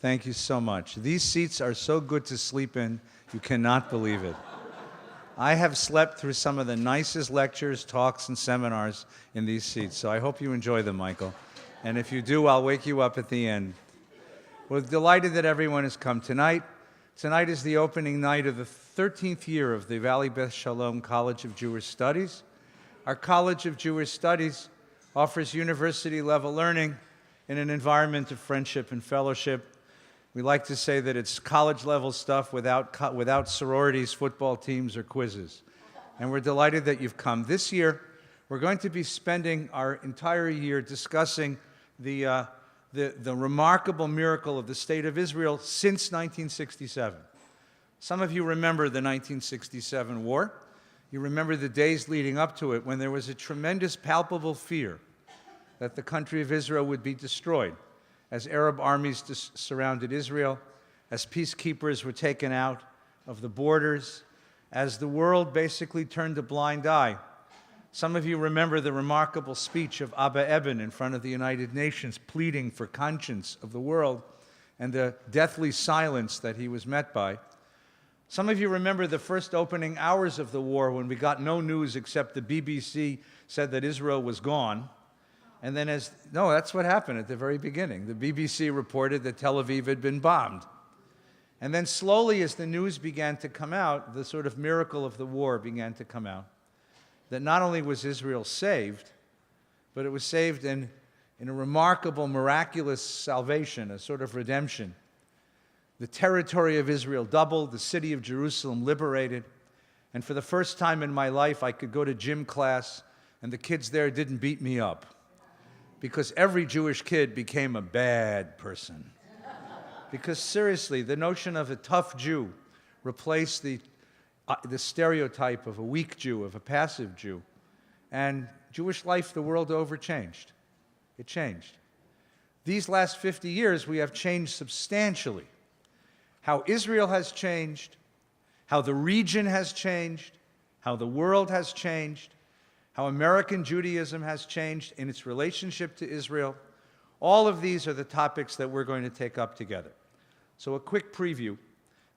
Thank you so much. These seats are so good to sleep in, you cannot believe it. I have slept through some of the nicest lectures, talks, and seminars in these seats, so I hope you enjoy them, Michael. And if you do, I'll wake you up at the end. We're delighted that everyone has come tonight. Tonight is the opening night of the 13th year of the Valley Beth Shalom College of Jewish Studies. Our College of Jewish Studies offers university-level learning in an environment of friendship and fellowship. We like to say that it's college-level stuff without sororities, football teams, or quizzes. And we're delighted that you've come. This year, we're going to be spending our entire year discussing the remarkable miracle of the State of Israel since 1967. Some of you remember the 1967 war. You remember the days leading up to it when there was a tremendous, palpable fear that the country of Israel would be destroyed as Arab armies surrounded Israel, as peacekeepers were taken out of the borders, as the world basically turned a blind eye. Some of you remember the remarkable speech of Abba Eban in front of the United Nations, pleading for conscience of the world, and the deathly silence that he was met by. Some of you remember the first opening hours of the war when we got no news except the BBC said that Israel was gone. And then that's what happened at the very beginning. The BBC reported that Tel Aviv had been bombed. And then slowly, as the news began to come out, the sort of miracle of the war began to come out. That not only was Israel saved, but it was saved in a remarkable, miraculous salvation, a sort of redemption. The territory of Israel doubled, the city of Jerusalem liberated, and for the first time in my life, I could go to gym class, and the kids there didn't beat me up. Because every Jewish kid became a bad person. Because seriously, the notion of a tough Jew replaced the stereotype of a weak Jew, of a passive Jew. And Jewish life the world over changed. It changed. These last 50 years, we have changed substantially. How Israel has changed, how the region has changed, how the world has changed, how American Judaism has changed in its relationship to Israel. All of these are the topics that we're going to take up together. So a quick preview.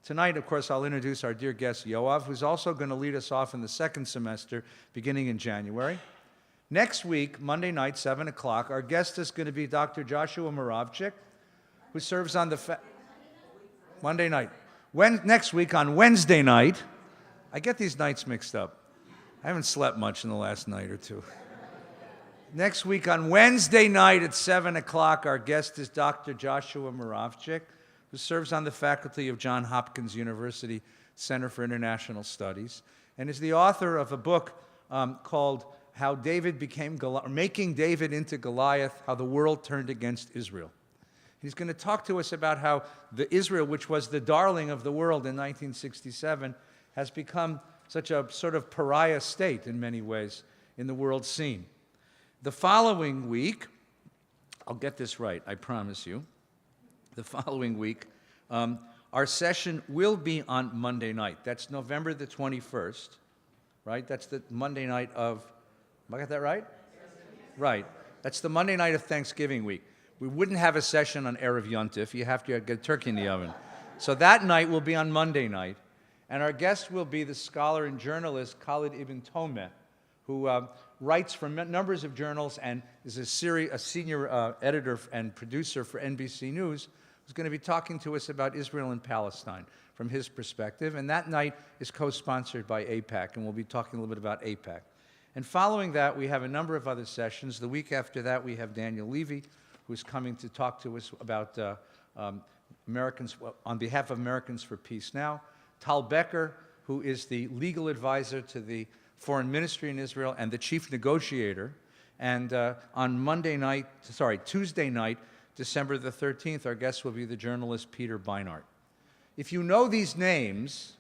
Tonight, of course, I'll introduce our dear guest, Yoav, who's also going to lead us off in the second semester, beginning in January. Next week, Monday night, 7 o'clock, our guest is going to be Dr. Joshua Moravchik, who serves on the Monday night. Next week, on Wednesday night, I get these nights mixed up. I haven't slept much in the last night or two. Next week on Wednesday night at 7 o'clock, our guest is Dr. Joshua Moravchik, who serves on the faculty of Johns Hopkins University Center for International Studies, and is the author of a book called How David Became Making David into Goliath, How the World Turned Against Israel. He's going to talk to us about how the Israel, which was the darling of the world in 1967, has become such a sort of pariah state in many ways in the world scene. The following week, I'll get this right, I promise you. The following week, our session will be on Monday night. That's November the 21st, right? That's the Monday night of, have I got that right? Right. That's the Monday night of Thanksgiving week. We wouldn't have a session on Erev Yontif. You have to get turkey in the oven. So that night will be on Monday night. And our guest will be the scholar and journalist Khalid Ibn Tomeh, who writes for numbers of journals and is a senior editor and producer for NBC News, who's going to be talking to us about Israel and Palestine from his perspective. And that night is co-sponsored by AIPAC, and we'll be talking a little bit about AIPAC. And following that, we have a number of other sessions. The week after that, we have Daniel Levy, who's coming to talk to us about Americans on behalf of Americans for Peace Now. Tal Becker, who is the legal advisor to the Foreign Ministry in Israel and the chief negotiator. And on Tuesday night, December the 13th, our guest will be the journalist Peter Beinart. If you know these names,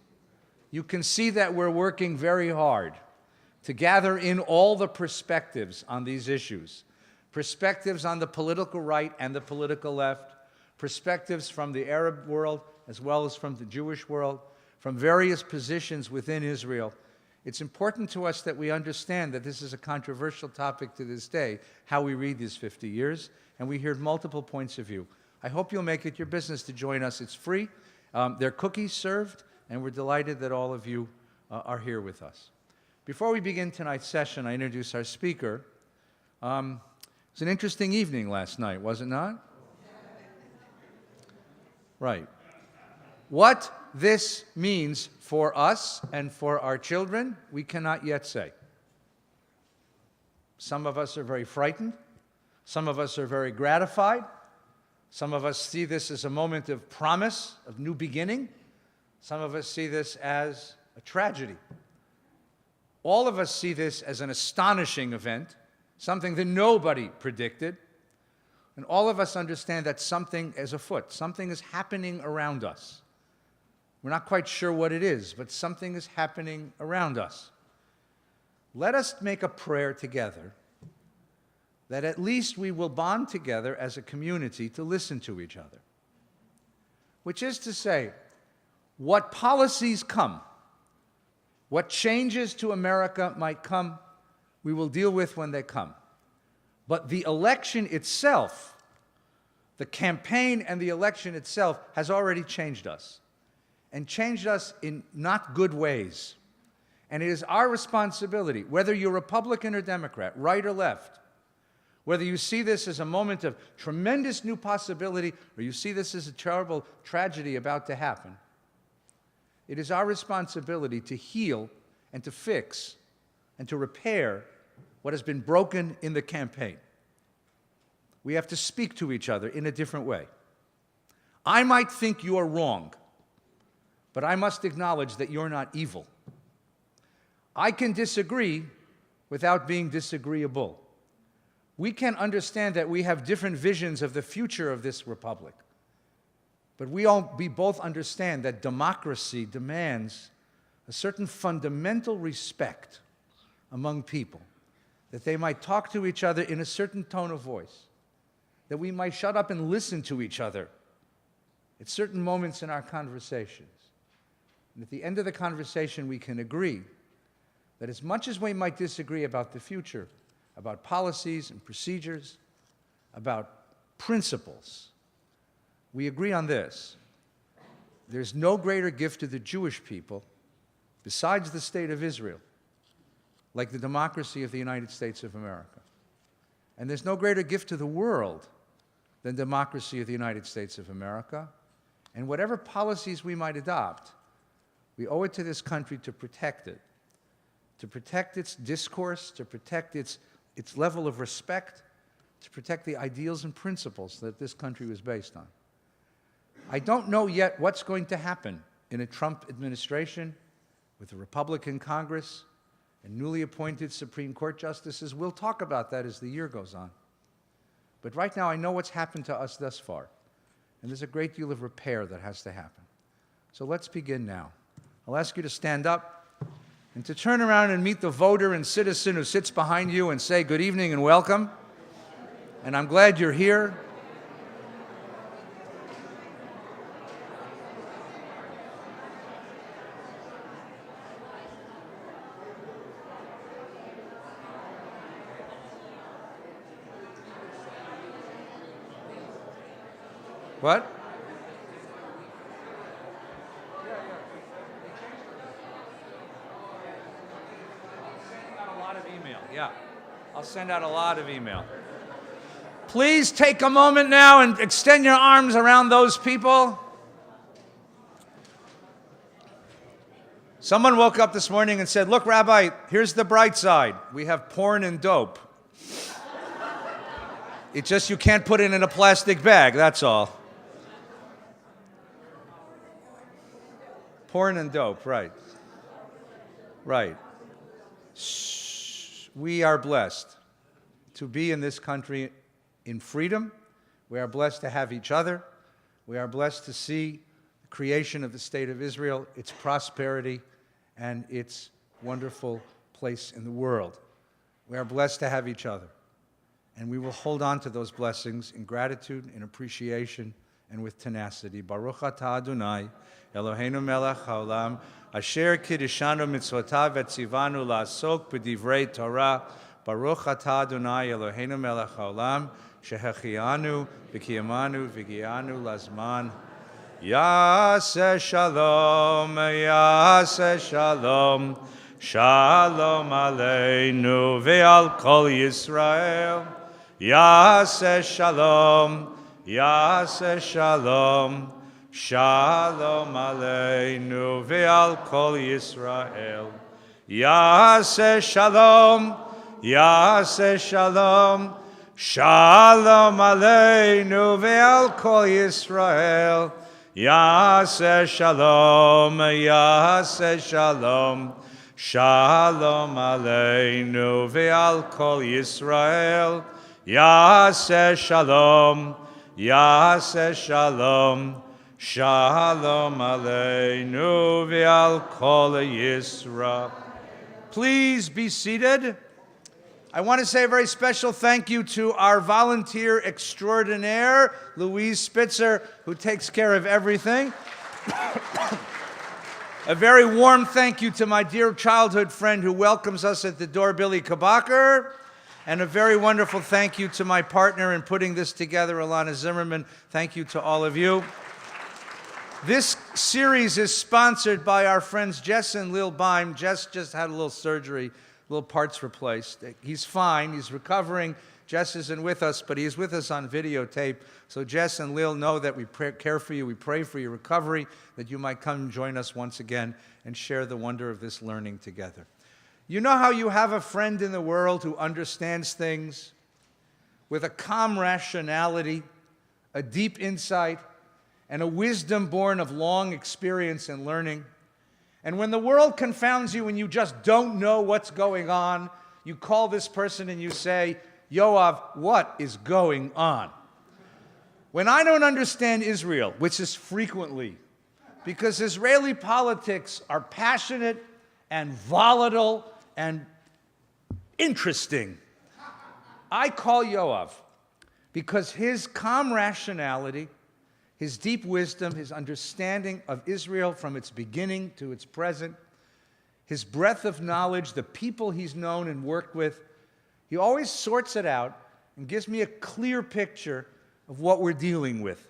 you can see that we're working very hard to gather in all the perspectives on these issues. Perspectives on the political right and the political left, perspectives from the Arab world as well as from the Jewish world, from various positions within Israel. It's important to us that we understand that this is a controversial topic to this day, how we read these 50 years, and we hear multiple points of view. I hope you'll make it your business to join us. It's free. There are cookies served, and we're delighted that all of you are here with us. Before we begin tonight's session, I introduce our speaker. It was an interesting evening last night, was it not? Right. What this means for us and for our children, we cannot yet say. Some of us are very frightened. Some of us are very gratified. Some of us see this as a moment of promise, of new beginning. Some of us see this as a tragedy. All of us see this as an astonishing event, something that nobody predicted. And all of us understand that something is afoot. Something is happening around us. We're not quite sure what it is, but something is happening around us. Let us make a prayer together that at least we will bond together as a community to listen to each other. Which is to say, what policies come, what changes to America might come, we will deal with when they come. But the election itself, the campaign and the election itself has already changed us, and changed us in not good ways. And it is our responsibility, whether you're Republican or Democrat, right or left, whether you see this as a moment of tremendous new possibility or you see this as a terrible tragedy about to happen, it is our responsibility to heal and to fix and to repair what has been broken in the campaign. We have to speak to each other in a different way. I might think you are wrong, but I must acknowledge that you're not evil. I can disagree without being disagreeable. We can understand that we have different visions of the future of this republic, but we both understand that democracy demands a certain fundamental respect among people, that they might talk to each other in a certain tone of voice, that we might shut up and listen to each other at certain moments in our conversations. And at the end of the conversation, we can agree that as much as we might disagree about the future, about policies and procedures, about principles, we agree on this. There's no greater gift to the Jewish people, besides the state of Israel, like the democracy of the United States of America. And there's no greater gift to the world than democracy of the United States of America. And whatever policies we might adopt, we owe it to this country to protect it, to protect its discourse, to protect its level of respect, to protect the ideals and principles that this country was based on. I don't know yet what's going to happen in a Trump administration with a Republican Congress and newly appointed Supreme Court justices. We'll talk about that as the year goes on. But right now, I know what's happened to us thus far, and there's a great deal of repair that has to happen. So let's begin now. I'll ask you to stand up and to turn around and meet the voter and citizen who sits behind you and say good evening and welcome. And I'm glad you're here. What? Yeah, I'll send out a lot of email. Please take a moment now and extend your arms around those people. Someone woke up this morning and said, "Look, Rabbi, here's the bright side. We have porn and dope. It's just you can't put it in a plastic bag, that's all." Porn and dope, right. Right. We are blessed to be in this country in freedom. We are blessed to have each other. We are blessed to see the creation of the State of Israel, its prosperity, and its wonderful place in the world. We are blessed to have each other. And we will hold on to those blessings in gratitude, in appreciation, and with tenacity. Baruch atah Adonai, Eloheinu melech haolam, asher kiddushanu mitzvotav etzivanu la'asok b'divrei Torah. Baruch atah Adonai Eloheinu melech haolam, shehechianu v'kiyamanu v'gianu lazman. Yaseh shalom, yaseh shalom, shalom aleinu ve'al kol Yisrael. Yaseh shalom, yaseh shalom, shalom aleinu ve'al kol Yisrael. Yaseh shalom, yaseh shalom, shalom aleinu ve'al kol Yisrael. Yaseh shalom, yaseh shalom, shalom aleinu ve'al kol Yisrael. Yaseh shalom, yaseh shalom, shalom aleinu ve'al kol Yisrael. Please be seated. I want to say a very special thank you to our volunteer extraordinaire, Louise Spitzer, who takes care of everything. A very warm thank you to my dear childhood friend who welcomes us at the door, Billy Kabacher. And a very wonderful thank you to my partner in putting this together, Alana Zimmerman. Thank you to all of you. This series is sponsored by our friends Jess and Lil Bime. Jess just had a little surgery, little parts replaced. He's fine, he's recovering. Jess isn't with us, but he's with us on videotape. So Jess and Lil know that we care for you, we pray for your recovery, that you might come and join us once again and share the wonder of this learning together. You know how you have a friend in the world who understands things with a calm rationality, a deep insight, and a wisdom born of long experience and learning. And when the world confounds you and you just don't know what's going on, you call this person and you say, Yoav, what is going on? When I don't understand Israel, which is frequently, because Israeli politics are passionate and volatile and interesting, I call Yoav because his calm rationality, his deep wisdom, his understanding of Israel from its beginning to its present, his breadth of knowledge, the people he's known and worked with, he always sorts it out and gives me a clear picture of what we're dealing with.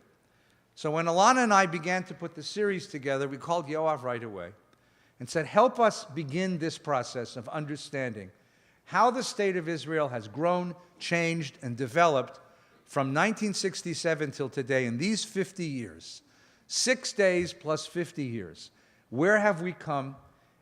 So when Alana and I began to put the series together, we called Yoav right away and said, help us begin this process of understanding how the state of Israel has grown, changed, and developed from 1967 till today, in these 50 years, 6 days plus 50 years. Where have we come,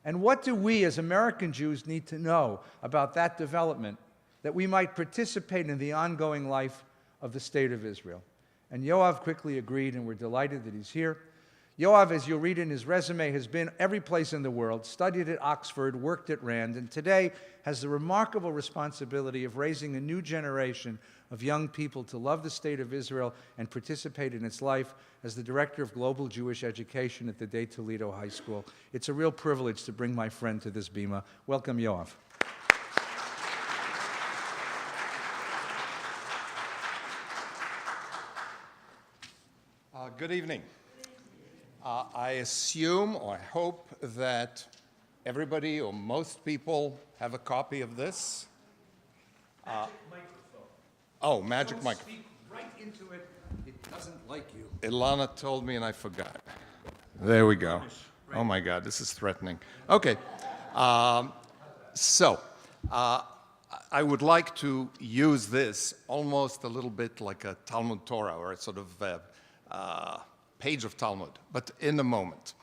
and what do we as American Jews need to know about that development that we might participate in the ongoing life of the state of Israel? And Yoav quickly agreed, and we're delighted that he's here. Yoav, as you'll read in his resume, has been every place in the world, studied at Oxford, worked at Rand, and today has the remarkable responsibility of raising a new generation of young people to love the state of Israel and participate in its life as the Director of Global Jewish Education at the Day Toledo High School. It's a real privilege to bring my friend to this bima. Welcome, Yoav. Good evening. I assume or I hope that everybody or most people have a copy of this. Magic microphone. Oh, magic microphone. Speak right into it. It doesn't like you. Ilana told me and I forgot. There we go. Oh my God, this is threatening. Okay. I would like to use this almost a little bit like a Talmud Torah or a sort of page of Talmud, but in a moment.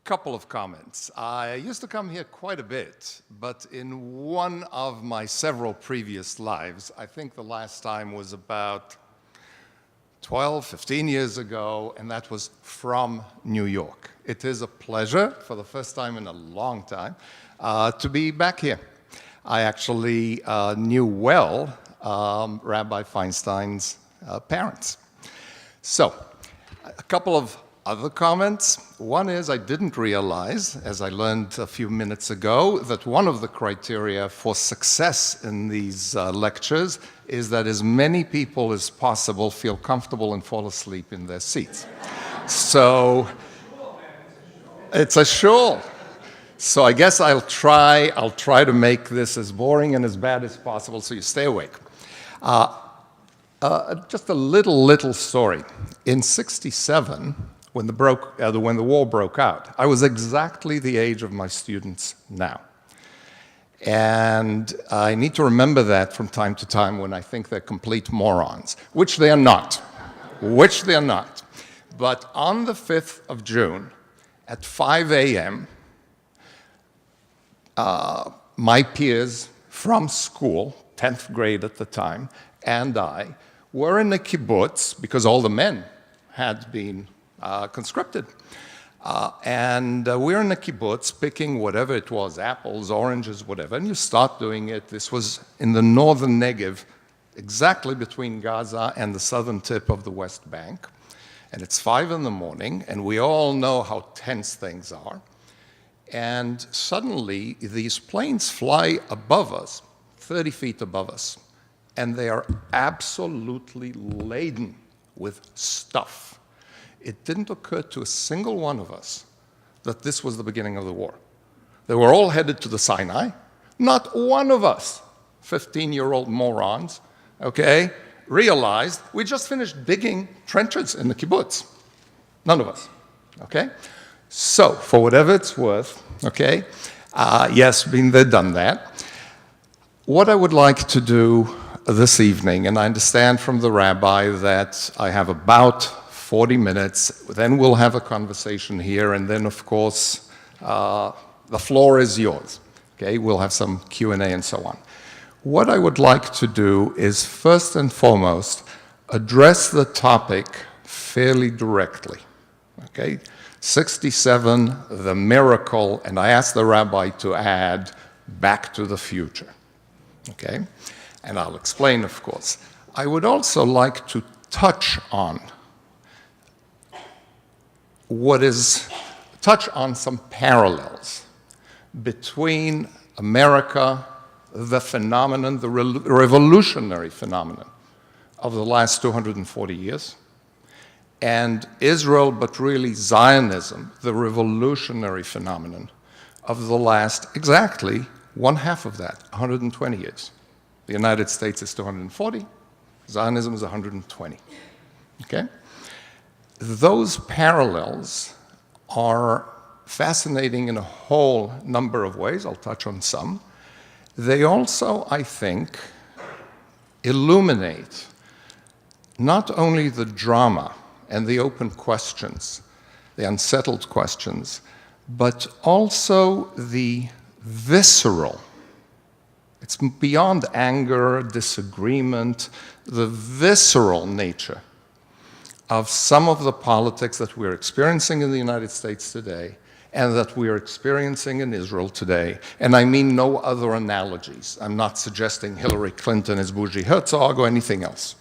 Couple of comments. I used to come here quite a bit, but in one of my several previous lives, I think the last time was about 12, 15 years ago, and that was from New York. It is a pleasure, for the first time in a long time, to be back here. I actually knew well Rabbi Feinstein's parents. So, a couple of other comments. One is I didn't realize, as I learned a few minutes ago, that one of the criteria for success in these lectures is that as many people as possible feel comfortable and fall asleep in their seats. So, it's a shul. So I guess I'll try to make this as boring and as bad as possible so you stay awake. Just a little story. In '67, when the war broke out, I was exactly the age of my students now. And I need to remember that from time to time when I think they're complete morons, which they are not, But on the 5th of June at 5 a.m., my peers from school, 10th grade at the time, and I were in a kibbutz because all the men had been conscripted. And we're in a kibbutz picking whatever it was, apples, oranges, whatever, and you start doing it. This was in the northern Negev, exactly between Gaza and the southern tip of the West Bank. And it's 5 in the morning, and we all know how tense things are. And suddenly, these planes fly above us, 30 feet above us, and they are absolutely laden with stuff. It didn't occur to a single one of us that this was the beginning of the war. They were all headed to the Sinai. Not one of us, 15-year-old morons, okay, realized we just finished digging trenches in the kibbutz. None of us, okay? So, for whatever it's worth, okay, yes, been there, done that. What I would like to do this evening, and I understand from the rabbi that I have about 40 minutes, then we'll have a conversation here, and then, of course, the floor is yours, okay? We'll have some Q&A and so on. What I would like to do is, first and foremost, address the topic fairly directly, okay? 67, the miracle, and I asked the rabbi to add Back to the Future, okay? And I'll explain, of course. I would also like to touch on some parallels between America, the phenomenon, the revolutionary phenomenon of the last 240 years, and Israel, but really Zionism, the revolutionary phenomenon of the last exactly one half of that, 120 years. The United States is 240, Zionism is 120, okay? Those parallels are fascinating in a whole number of ways. I'll touch on some. They also, I think, illuminate not only the drama and the open questions, the unsettled questions, but also the visceral, it's beyond anger, disagreement, the visceral nature of some of the politics that we're experiencing in the United States today and that we're experiencing in Israel today. And I mean no other analogies. I'm not suggesting Hillary Clinton is Bougie Herzog or anything else,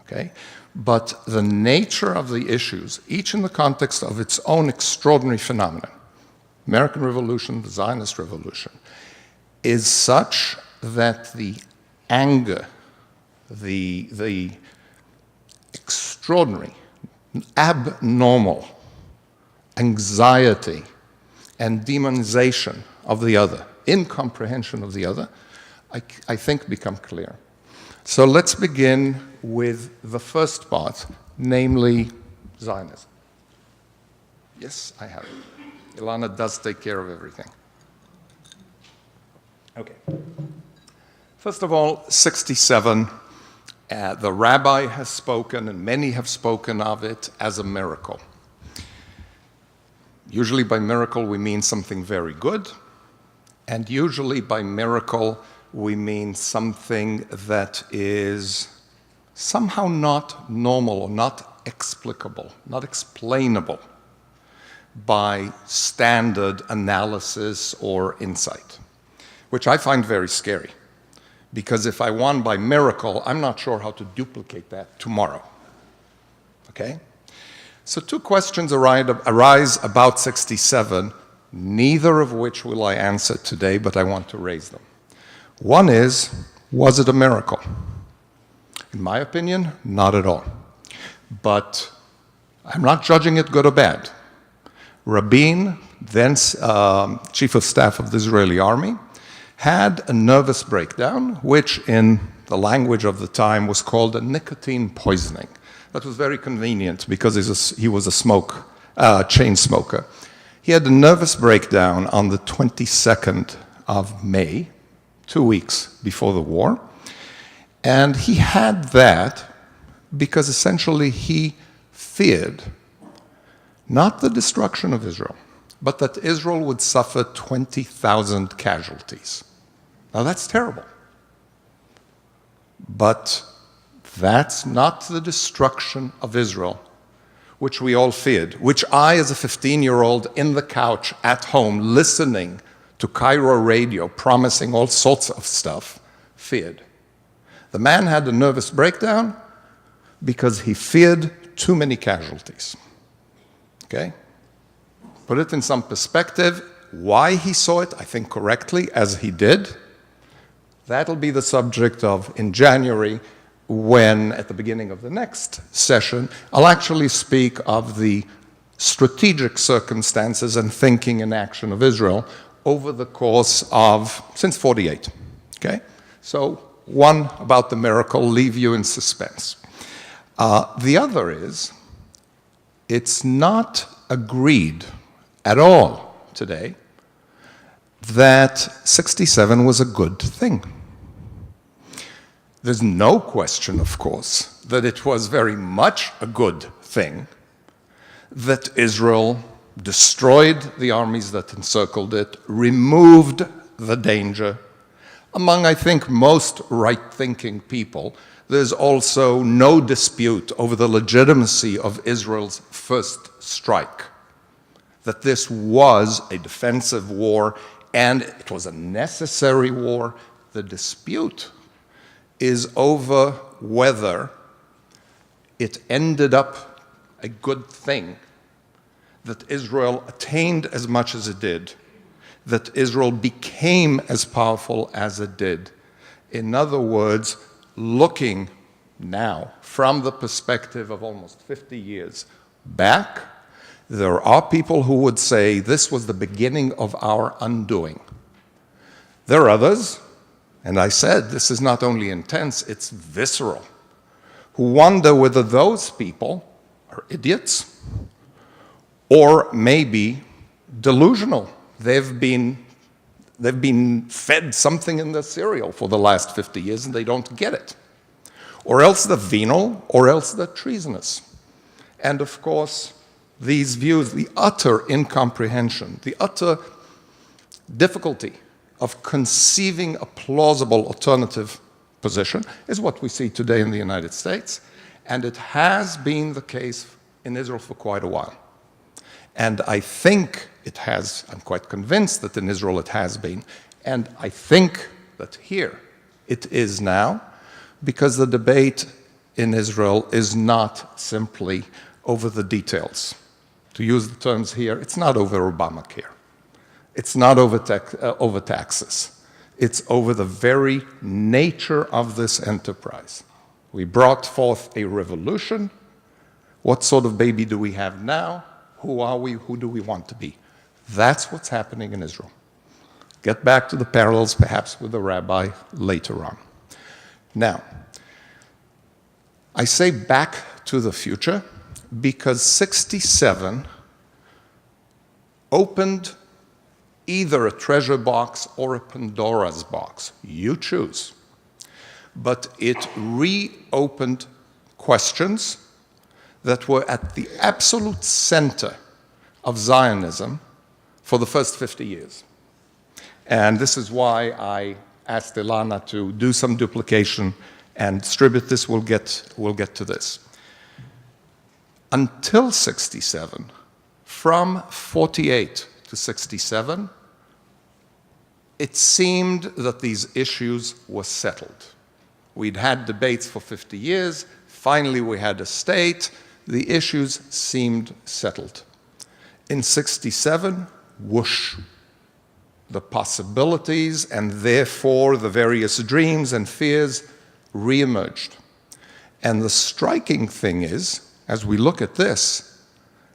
okay? But the nature of the issues, each in the context of its own extraordinary phenomenon, American Revolution, the Zionist Revolution, is such that the anger, the extraordinary, abnormal anxiety and demonization of the other, incomprehension of the other, I think become clear. So let's begin with the first part, namely Zionism. Yes, I have it. Ilana does take care of everything. Okay. First of all, 67, the rabbi has spoken, and many have spoken of it as a miracle. Usually by miracle we mean something very good, and usually by miracle we mean something that is somehow not normal or not explicable, not explainable by standard analysis or insight, which I find very scary. Because if I won by miracle, I'm not sure how to duplicate that tomorrow, okay? So two questions arise about 67, neither of which will I answer today, but I want to raise them. One is, was it a miracle? In my opinion, not at all. But I'm not judging it good or bad. Rabin, then chief of staff of the Israeli army, had a nervous breakdown, which in the language of the time was called a nicotine poisoning. That was very convenient because he was a chain smoker. He had a nervous breakdown on the 22nd of May, 2 weeks before the war. And he had that because essentially he feared not the destruction of Israel, but that Israel would suffer 20,000 casualties. Now that's terrible. But that's not the destruction of Israel, which we all feared, which I, as a 15-year-old in the couch at home, listening to Cairo radio, promising all sorts of stuff, feared. The man had a nervous breakdown because he feared too many casualties. Okay? Put it in some perspective, why he saw it, I think correctly, as he did. That'll be the subject of, in January, when, at the beginning of the next session, I'll actually speak of the strategic circumstances and thinking and action of Israel over the course of, since 48. Okay? So, one about the miracle, leave you in suspense. The other is, it's not agreed at all today that 67 was a good thing. There's no question, of course, that it was very much a good thing that Israel destroyed the armies that encircled it, removed the danger. Among, I think, most right-thinking people, there's also no dispute over the legitimacy of Israel's first strike, that this was a defensive war and it was a necessary war. The dispute is over whether it ended up a good thing, that Israel attained as much as it did, that Israel became as powerful as it did. In other words, looking now from the perspective of almost 50 years back, there are people who would say this was the beginning of our undoing. There are others, and I said this is not only intense, it's visceral, who wonder whether those people are idiots or maybe delusional. They've been fed something in their cereal for the last 50 years and they don't get it. Or else they're venal, or else they're treasonous. And of course, these views, the utter incomprehension, the utter difficulty of conceiving a plausible alternative position is what we see today in the United States, and it has been the case in Israel for quite a while. And I think it has, I'm quite convinced that in Israel it has been, and I think that here it is now, because the debate in Israel is not simply over the details. To use the terms here, it's not over Obamacare. It's not over taxes. It's over the very nature of this enterprise. We brought forth a revolution. What sort of baby do we have now? Who are we? Who do we want to be? That's what's happening in Israel. Get back to the parallels, perhaps with the rabbi later on. Now, I say back to the future because 67 opened either a treasure box or a Pandora's box. You choose. But it reopened questions that were at the absolute center of Zionism for the first 50 years. And this is why I asked Ilana to do some duplication and distribute this. We'll get to this. Until 67, from 48 to 67, it seemed that these issues were settled. We'd had debates for 50 years. Finally, we had a state. The issues seemed settled. In 67, whoosh, the possibilities and therefore the various dreams and fears reemerged. And the striking thing is, as we look at this,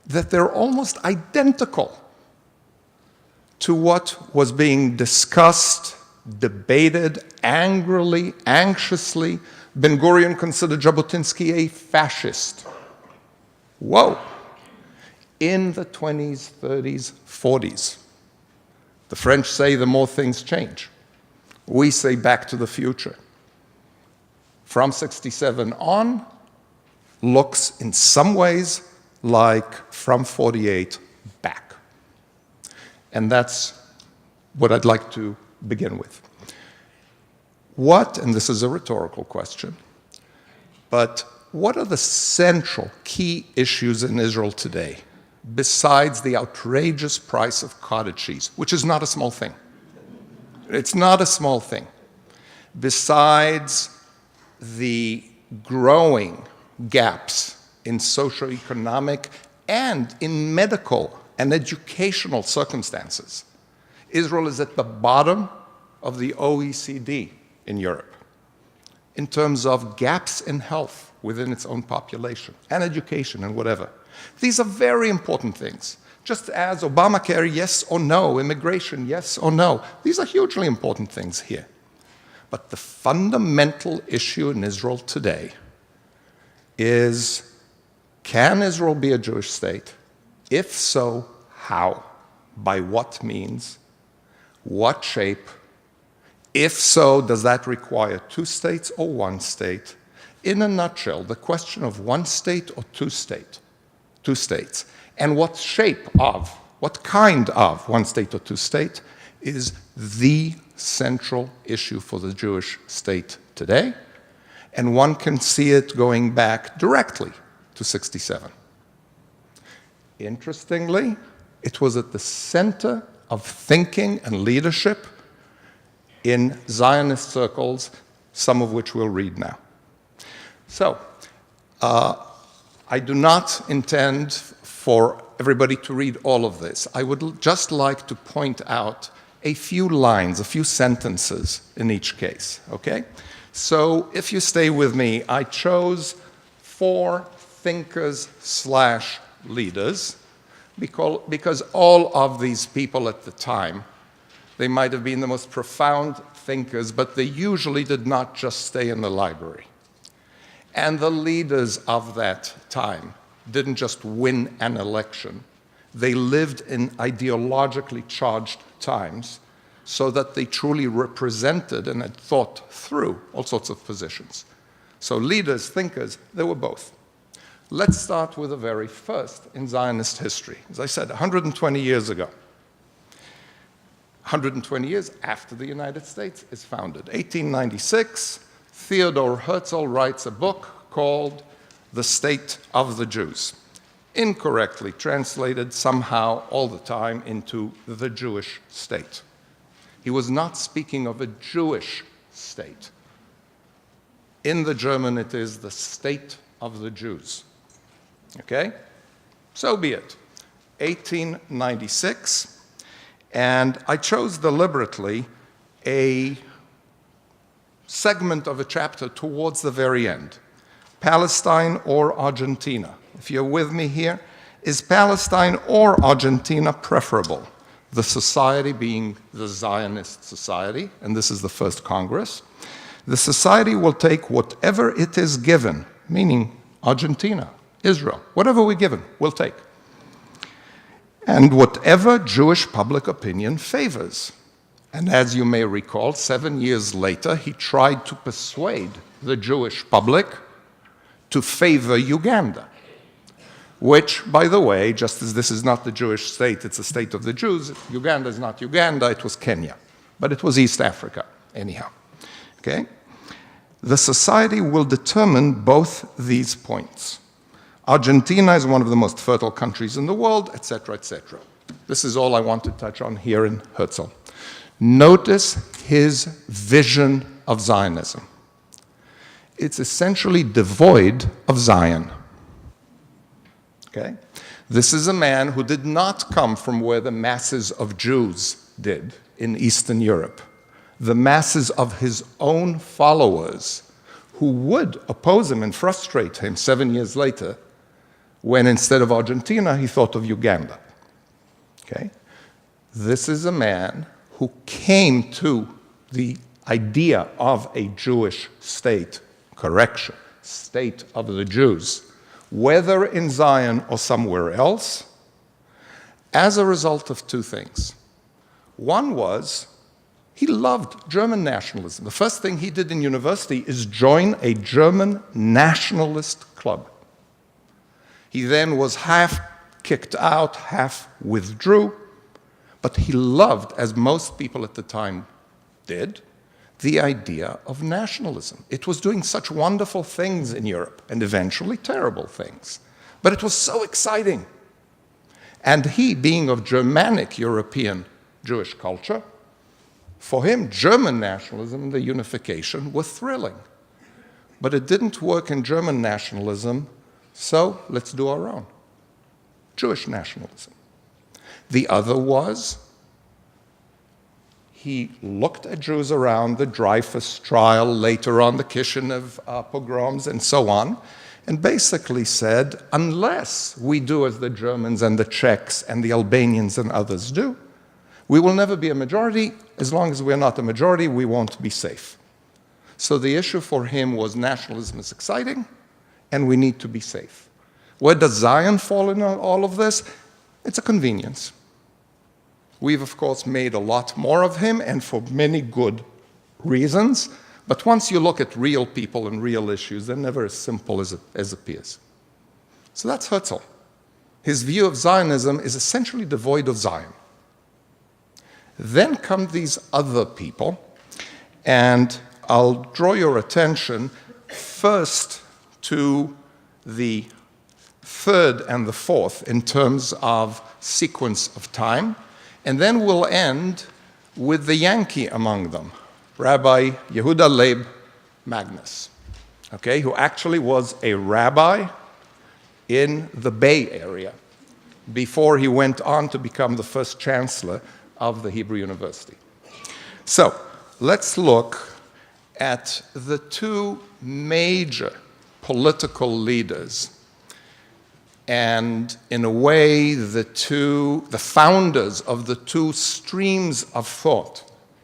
that they're almost identical to what was being discussed, debated angrily, anxiously. Ben-Gurion considered Jabotinsky a fascist. Whoa! In the 20s, 30s, 40s. The French say the more things change. We say back to the future. From 67 on, looks in some ways like from 48 back. And that's what I'd like to begin with. What, and this is a rhetorical question, but what are the central key issues in Israel today, besides the outrageous price of cottage cheese, which is not a small thing? It's not a small thing. Besides the growing gaps in socioeconomic and in medical and educational circumstances, Israel is at the bottom of the OECD in Europe in terms of gaps in health within its own population and education and whatever. These are very important things. Just as Obamacare, yes or no, immigration, yes or no. These are hugely important things here. But the fundamental issue in Israel today is, can Israel be a Jewish state? If so, how? By what means? What shape? If so, does that require two states or one state? In a nutshell, the question of one state or two states, and what shape of, what kind of one state or two state is the central issue for the Jewish state today, and one can see it going back directly to 67. Interestingly, it was at the center of thinking and leadership in Zionist circles, some of which we'll read now. So, I do not intend for everybody to read all of this. I would just like to point out a few lines, a few sentences in each case, okay? So if you stay with me, I chose 4 thinkers / leaders because all of these people at the time, they might have been the most profound thinkers, but they usually did not just stay in the library. And the leaders of that time didn't just win an election. They lived in ideologically charged times so that they truly represented and had thought through all sorts of positions. So leaders, thinkers, they were both. Let's start with the very first in Zionist history. As I said, 120 years ago. 120 years after the United States is founded. 1896, Theodor Herzl writes a book called The State of the Jews, incorrectly translated somehow all the time into the Jewish state. He was not speaking of a Jewish state. In the German, it is the state of the Jews. Okay? So be it. 1896, and I chose deliberately a segment of a chapter towards the very end. Palestine or Argentina? If you're with me here, is Palestine or Argentina preferable? The society being the Zionist society, and this is the first Congress. The society will take whatever it is given, meaning Argentina, Israel, whatever we're given, we'll take. And whatever Jewish public opinion favors. And as you may recall, 7 years later, he tried to persuade the Jewish public to favor Uganda, which, by the way, just as this is not the Jewish state, it's the state of the Jews, Uganda is not Uganda, it was Kenya. But it was East Africa, anyhow. Okay? The society will determine both these points. Argentina is one of the most fertile countries in the world, etc., etc. This is all I want to touch on here in Herzl. Notice his vision of Zionism. It's essentially devoid of Zion. Okay? This is a man who did not come from where the masses of Jews did in Eastern Europe. The masses of his own followers who would oppose him and frustrate him 7 years later when instead of Argentina, he thought of Uganda. Okay? this is a man who came to the idea of a Jewish state, correction, state of the Jews, whether in Zion or somewhere else, as a result of two things. One was he loved German nationalism. The first thing he did in university is join a German nationalist club. He then was half kicked out, half withdrew, but he loved, as most people at the time did, the idea of nationalism. It was doing such wonderful things in Europe, and eventually terrible things. But it was so exciting. And he, being of Germanic European Jewish culture, for him, German nationalism and the unification were thrilling. But it didn't work in German nationalism, so let's do our own. Jewish nationalism. The other was he looked at Jews around the Dreyfus trial, later on the Kishinev pogroms, and so on, and basically said, unless we do as the Germans and the Czechs and the Albanians and others do, we will never be a majority. As long as we're not a majority, we won't be safe. So the issue for him was nationalism is exciting, and we need to be safe. Where does Zion fall in all of this? It's a convenience. We've, of course, made a lot more of him, and for many good reasons. But once you look at real people and real issues, they're never as simple as it appears. So that's Herzl. His view of Zionism is essentially devoid of Zion. Then come these other people, and I'll draw your attention first to the third and the fourth in terms of sequence of time, and then we'll end with the Yankee among them, Rabbi Yehuda Leib Magnus, okay, who actually was a rabbi in the Bay Area before he went on to become the first chancellor of the Hebrew University. So let's look at the two major political leaders, and in a way the founders of the two streams of thought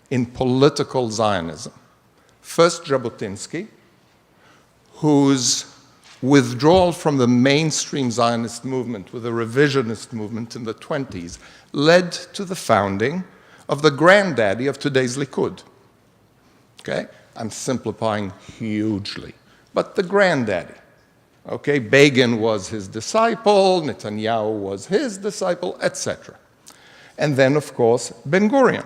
in political Zionism. First, Jabotinsky, whose withdrawal from the mainstream Zionist movement with the revisionist movement in the 20s led to the founding of the granddaddy of today's Likud. Okay? I'm simplifying hugely, but the granddaddy. Okay? Begin was his disciple, Netanyahu was his disciple, etc. And then, of course, Ben-Gurion,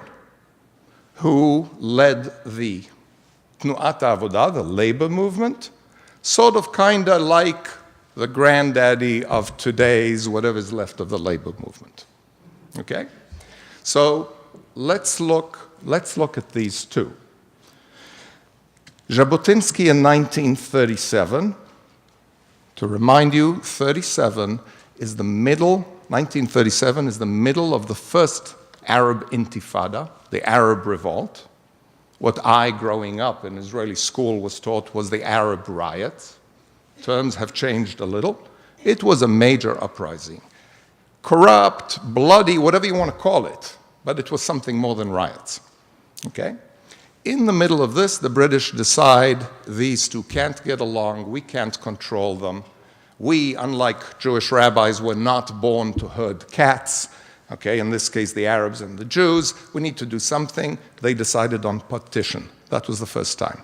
who led the Tnuat Avodah, the labor movement, sort of kind of like the granddaddy of today's whatever's left of the labor movement. Okay? So let's look at these two. Jabotinsky in 1937, to remind you, 1937 is the middle of the first Arab Intifada, the Arab Revolt. What I, growing up in Israeli school, was taught was the Arab riots. Terms have changed a little. It was a major uprising. Corrupt, bloody, whatever you want to call it, but it was something more than riots. Okay? In the middle of this, the British decide these two can't get along, we can't control them. We, unlike Jewish rabbis, were not born to herd cats. Okay, in this case, the Arabs and the Jews. We need to do something. They decided on partition. That was the first time.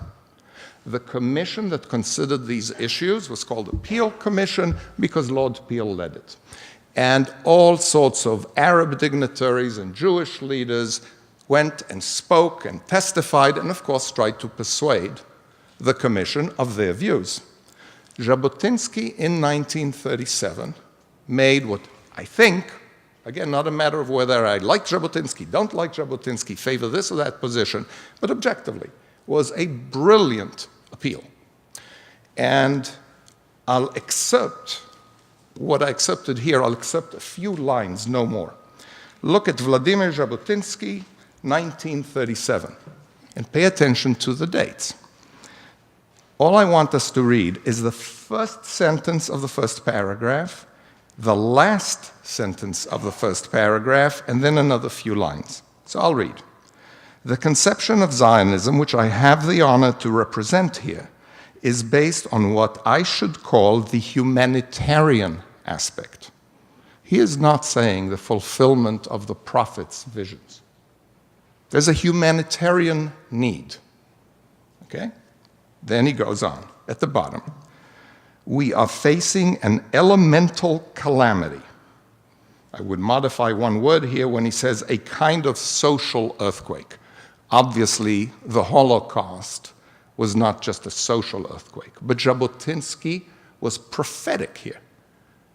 The commission that considered these issues was called the Peel Commission because Lord Peel led it. And all sorts of Arab dignitaries and Jewish leaders went and spoke and testified and, of course, tried to persuade the commission of their views. Jabotinsky in 1937 made what I think, again, not a matter of whether I like Jabotinsky, don't like Jabotinsky, favor this or that position, but objectively, was a brilliant appeal. And I'll accept what I accepted here. I'll accept a few lines, no more. Look at Vladimir Jabotinsky, 1937, and pay attention to the dates. All I want us to read is the first sentence of the first paragraph the last sentence of the first paragraph, and then another few lines. So I'll read. The conception of Zionism, which I have the honor to represent here, is based on what I should call the humanitarian aspect. He is not saying the fulfillment of the prophet's visions. There's a humanitarian need. Okay? Then he goes on at the bottom. We are facing an elemental calamity. I would modify one word here when he says a kind of social earthquake. Obviously, the Holocaust was not just a social earthquake, but Jabotinsky was prophetic here.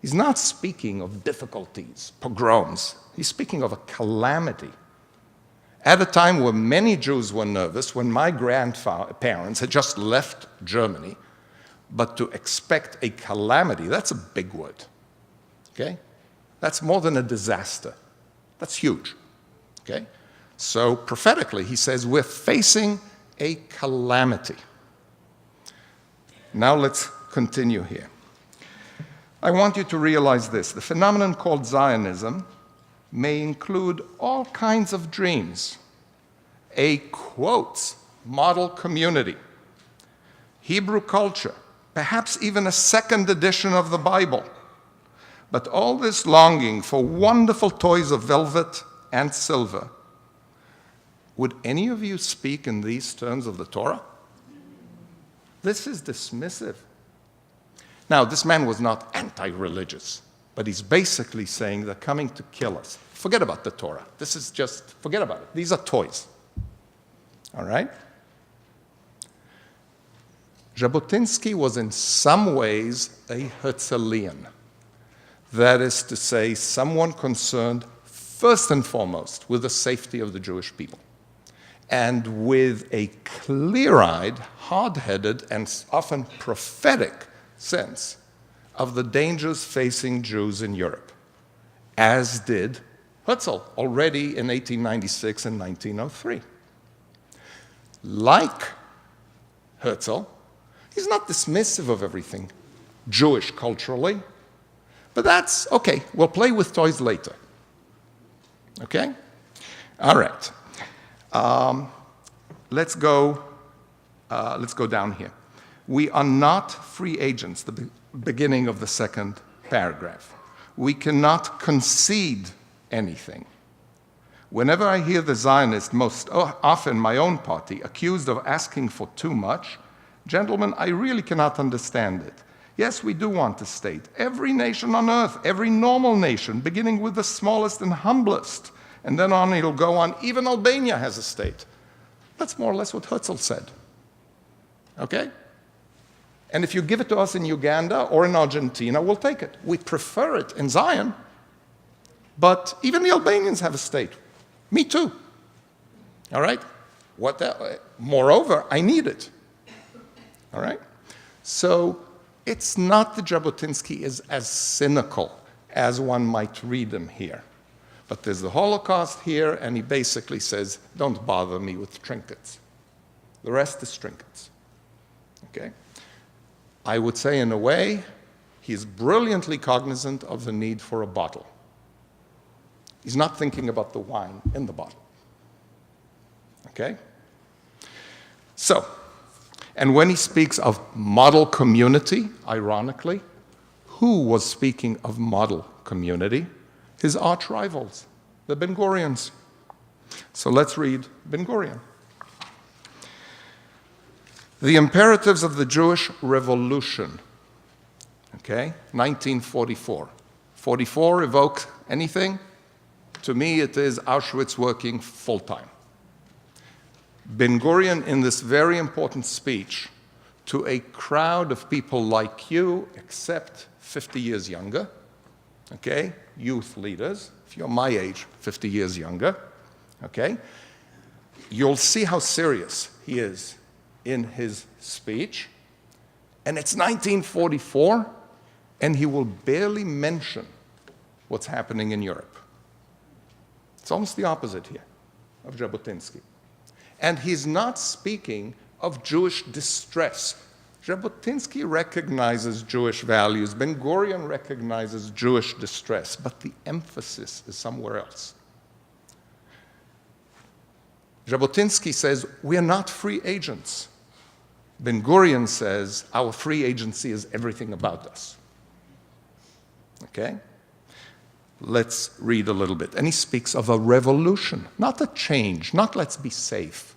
He's not speaking of difficulties, pogroms. He's speaking of a calamity. At a time where many Jews were nervous, when my grandparents had just left Germany, but to expect a calamity, that's a big word, okay? That's more than a disaster. That's huge, okay? So prophetically, he says, we're facing a calamity. Now let's continue here. I want you to realize this. The phenomenon called Zionism may include all kinds of dreams. A, quotes, model community, Hebrew culture, perhaps even a second edition of the Bible. But all this longing for wonderful toys of velvet and silver, would any of you speak in these terms of the Torah? This is dismissive. Now, this man was not anti-religious, but he's basically saying they're coming to kill us. Forget about the Torah. This is just, forget about it. These are toys. All right? Jabotinsky was in some ways a Herzlian. That is to say, someone concerned first and foremost with the safety of the Jewish people, and with a clear-eyed, hard-headed, and often prophetic sense of the dangers facing Jews in Europe, as did Herzl already in 1896 and 1903. Like Herzl, he's not dismissive of everything Jewish culturally, but that's okay. We'll play with toys later. Okay? All right. Let's go down here. We are not free agents, the beginning of the second paragraph. We cannot concede anything. Whenever I hear the Zionists, most often my own party, accused of asking for too much, gentlemen, I really cannot understand it. Yes, we do want a state. Every nation on earth, every normal nation, beginning with the smallest and humblest, and then on it'll go on. Even Albania has a state. That's more or less what Herzl said. Okay? And if you give it to us in Uganda or in Argentina, we'll take it. We prefer it in Zion, but even the Albanians have a state. Me too. All right? Moreover, I need it. All right? So it's not that Jabotinsky is as cynical as one might read him here. But there's the Holocaust here, and he basically says, don't bother me with trinkets. The rest is trinkets. Okay? I would say, in a way, he's brilliantly cognizant of the need for a bottle. He's not thinking about the wine in the bottle. Okay? So, and when he speaks of model community, ironically, who was speaking of model community? His arch rivals, the Ben-Gurions. So let's read Ben-Gurion. The imperatives of the Jewish Revolution, okay, 1944. 44 evokes anything? To me, it is Auschwitz working full-time. Ben-Gurion, in this very important speech to a crowd of people like you, except 50 years younger, okay, youth leaders, if you're my age, 50 years younger, okay, you'll see how serious he is in his speech. And it's 1944, and he will barely mention what's happening in Europe. It's almost the opposite here of Jabotinsky. And he's not speaking of Jewish distress Jabotinsky recognizes Jewish values. Ben-Gurion recognizes Jewish distress, but the emphasis is somewhere else. Jabotinsky says, we are not free agents. Ben-Gurion says, our free agency is everything about us. Okay? Let's read a little bit. And he speaks of a revolution, not a change, not let's be safe,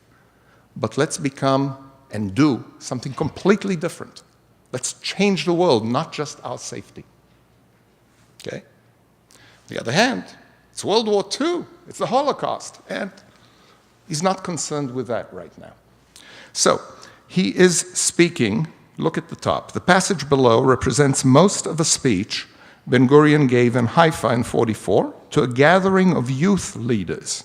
but let's become and do something completely different. Let's change the world, not just our safety. Okay? On the other hand, it's World War II, it's the Holocaust, and he's not concerned with that right now. So, he is speaking, look at the top. The passage below represents most of a speech Ben-Gurion gave in Haifa in 1944 to a gathering of youth leaders.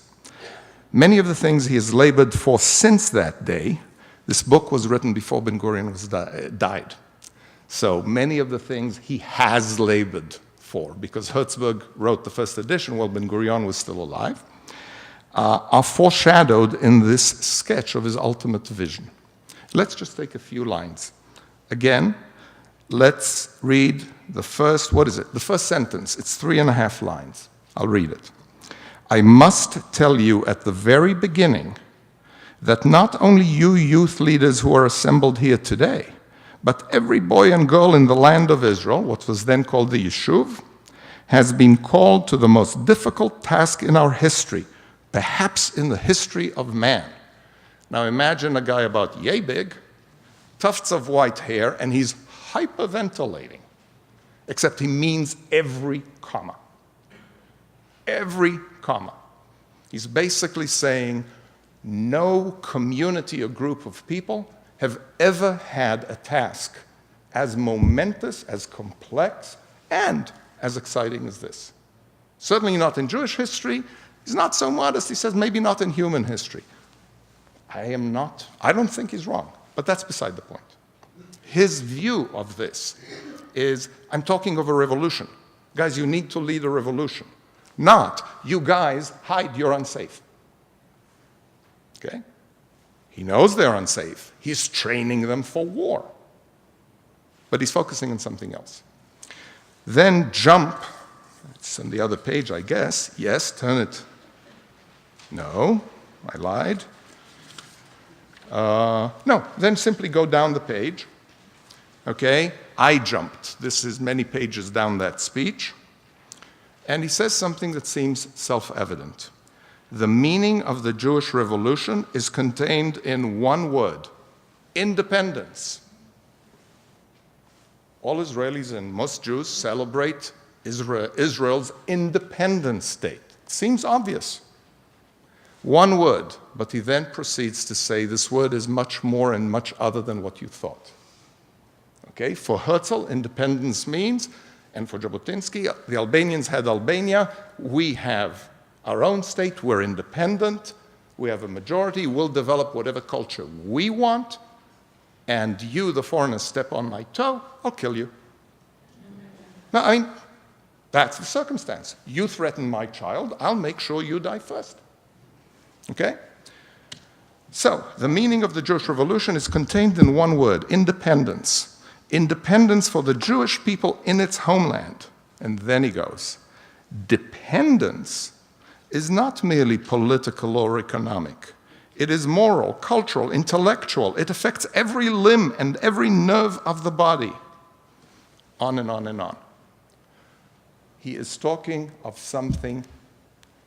Many of the things he has labored for since that day, this book was written before Ben-Gurion died. So many of the things he has labored for, because Herzberg wrote the first edition while Ben-Gurion was still alive, are foreshadowed in this sketch of his ultimate vision. Let's just take a few lines. Again, let's read the first, what is it? The first sentence. It's 3.5 lines. I'll read it. I must tell you at the very beginning that not only you youth leaders who are assembled here today, but every boy and girl in the land of Israel, what was then called the Yishuv, has been called to the most difficult task in our history, perhaps in the history of man. Now imagine a guy about yay big, tufts of white hair, and he's hyperventilating, except he means every comma. Every comma. He's basically saying no community or group of people have ever had a task as momentous, as complex, and as exciting as this. Certainly not in Jewish history. He's not so modest. He says maybe not in human history. I don't think he's wrong, but that's beside the point. His view of this is, I'm talking of a revolution. Guys, you need to lead a revolution. Not, you guys, hide, you're unsafe. Okay? He knows they're unsafe. He's training them for war. But he's focusing on something else. Then jump, it's on the other page, I guess. Yes, turn it. No, I lied. No, then simply go down the page. Okay, I jumped. This is many pages down that speech. And he says something that seems self-evident. The meaning of the Jewish Revolution is contained in one word: independence. All Israelis and most Jews celebrate Israel's independence day. It seems obvious. One word, but he then proceeds to say this word is much more and much other than what you thought. Okay, for Herzl, independence means, and for Jabotinsky, the Albanians had Albania, we have our own state, we're independent, we have a majority, we'll develop whatever culture we want, and you, the foreigner, step on my toe, I'll kill you. Now, I mean, that's the circumstance. You threaten my child, I'll make sure you die first. Okay? So, the meaning of the Jewish Revolution is contained in one word: independence. Independence for the Jewish people in its homeland. And then he goes, dependence is not merely political or economic. It is moral, cultural, intellectual. It affects every limb and every nerve of the body. On and on and on. He is talking of something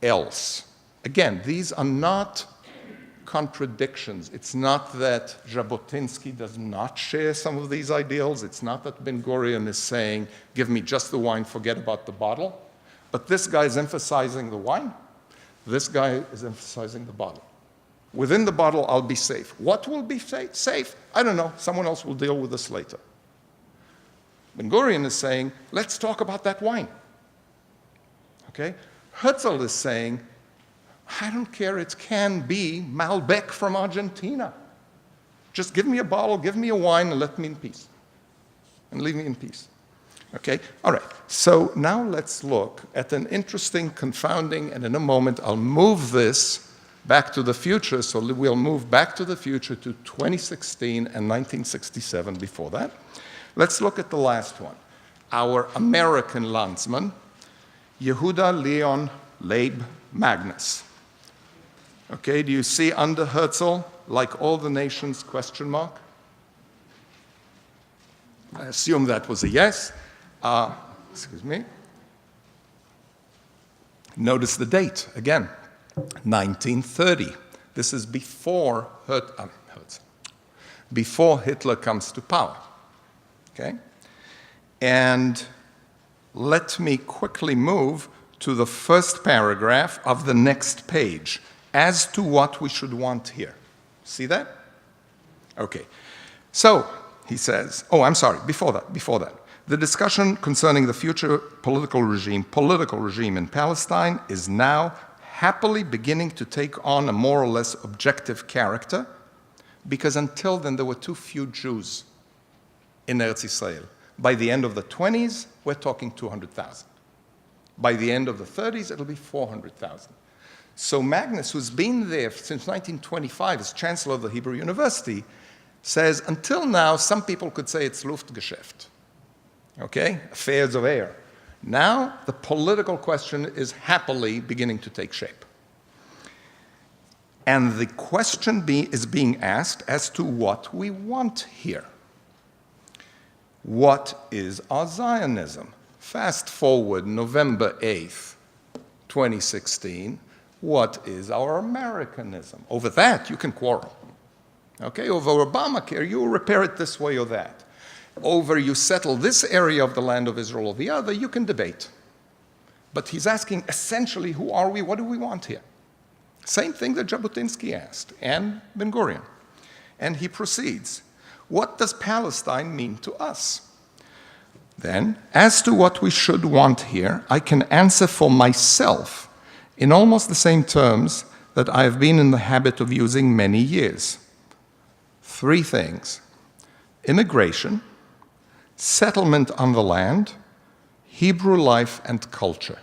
else. Again, these are not contradictions. It's not that Jabotinsky does not share some of these ideals. It's not that Ben-Gurion is saying, give me just the wine, forget about the bottle. But this guy is emphasizing the wine. This guy is emphasizing the bottle. Within the bottle, I'll be safe. What will be safe? I don't know. Someone else will deal with this later. Ben-Gurion is saying, let's talk about that wine. Okay? Herzl is saying, I don't care, it can be Malbec from Argentina. Just give me a bottle, give me a wine, and let me in peace. And leave me in peace. Okay? All right. So now let's look at an interesting confounding, and in a moment I'll move this Back to the Future, so we'll move Back to the Future to 2016 and 1967 before that. Let's look at the last one. Our American landsman, Yehuda Leon Leib Magnus. Okay, do you see under Herzl, like all the nations, question mark? I assume that was a yes. Excuse me. Notice the date, again, 1930. This is before before Hitler comes to power, okay? And let me quickly move to the first paragraph of the next page as to what we should want here. See that? Okay. So, he says, oh, I'm sorry, before that. The discussion concerning the future political regime in Palestine is now happily beginning to take on a more or less objective character, because until then there were too few Jews in Eretz Yisrael. By the end of the 20s, we're talking 200,000. By the end of the 30s, it'll be 400,000. So Magnus, who's been there since 1925 as Chancellor of the Hebrew University, says, until now, some people could say it's Luftgeschäft, okay? Affairs of air. Now, the political question is happily beginning to take shape. And the question is being asked as to what we want here. What is our Zionism? Fast forward November 8th, 2016. What is our Americanism? Over that, you can quarrel. Okay, over Obamacare, you repair it this way or that. Over you settle this area of the land of Israel or the other, you can debate. But he's asking essentially, who are we? What do we want here? Same thing that Jabotinsky asked, and Ben-Gurion. And he proceeds. What does Palestine mean to us? Then, as to what we should want here, I can answer for myself in almost the same terms that I have been in the habit of using many years. 3 things: immigration, settlement on the land, Hebrew life and culture.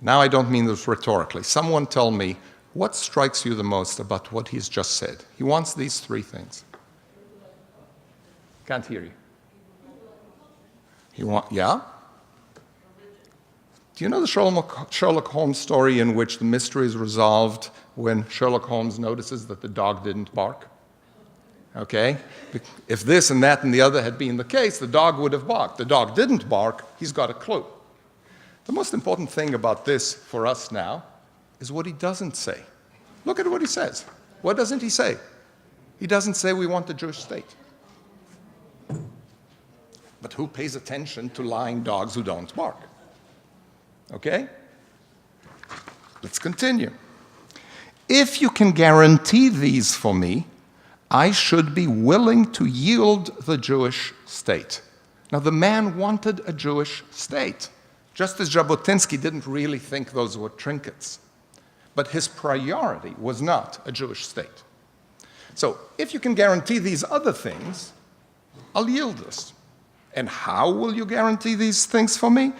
Now I don't mean this rhetorically. Someone tell me, what strikes you the most about what he's just said? He wants these 3 things. Can't hear you. Yeah? Do you know the Sherlock Holmes story in which the mystery is resolved when Sherlock Holmes notices that the dog didn't bark? Okay? If this and that and the other had been the case, the dog would have barked. The dog didn't bark, he's got a clue. The most important thing about this for us now is what he doesn't say. Look at what he says. What doesn't he say? He doesn't say we want a Jewish state. But who pays attention to lying dogs who don't bark? Okay? Let's continue. If you can guarantee these for me, I should be willing to yield the Jewish state. Now, the man wanted a Jewish state, just as Jabotinsky didn't really think those were trinkets. But his priority was not a Jewish state. So, if you can guarantee these other things, I'll yield this. And how will you guarantee these things for me?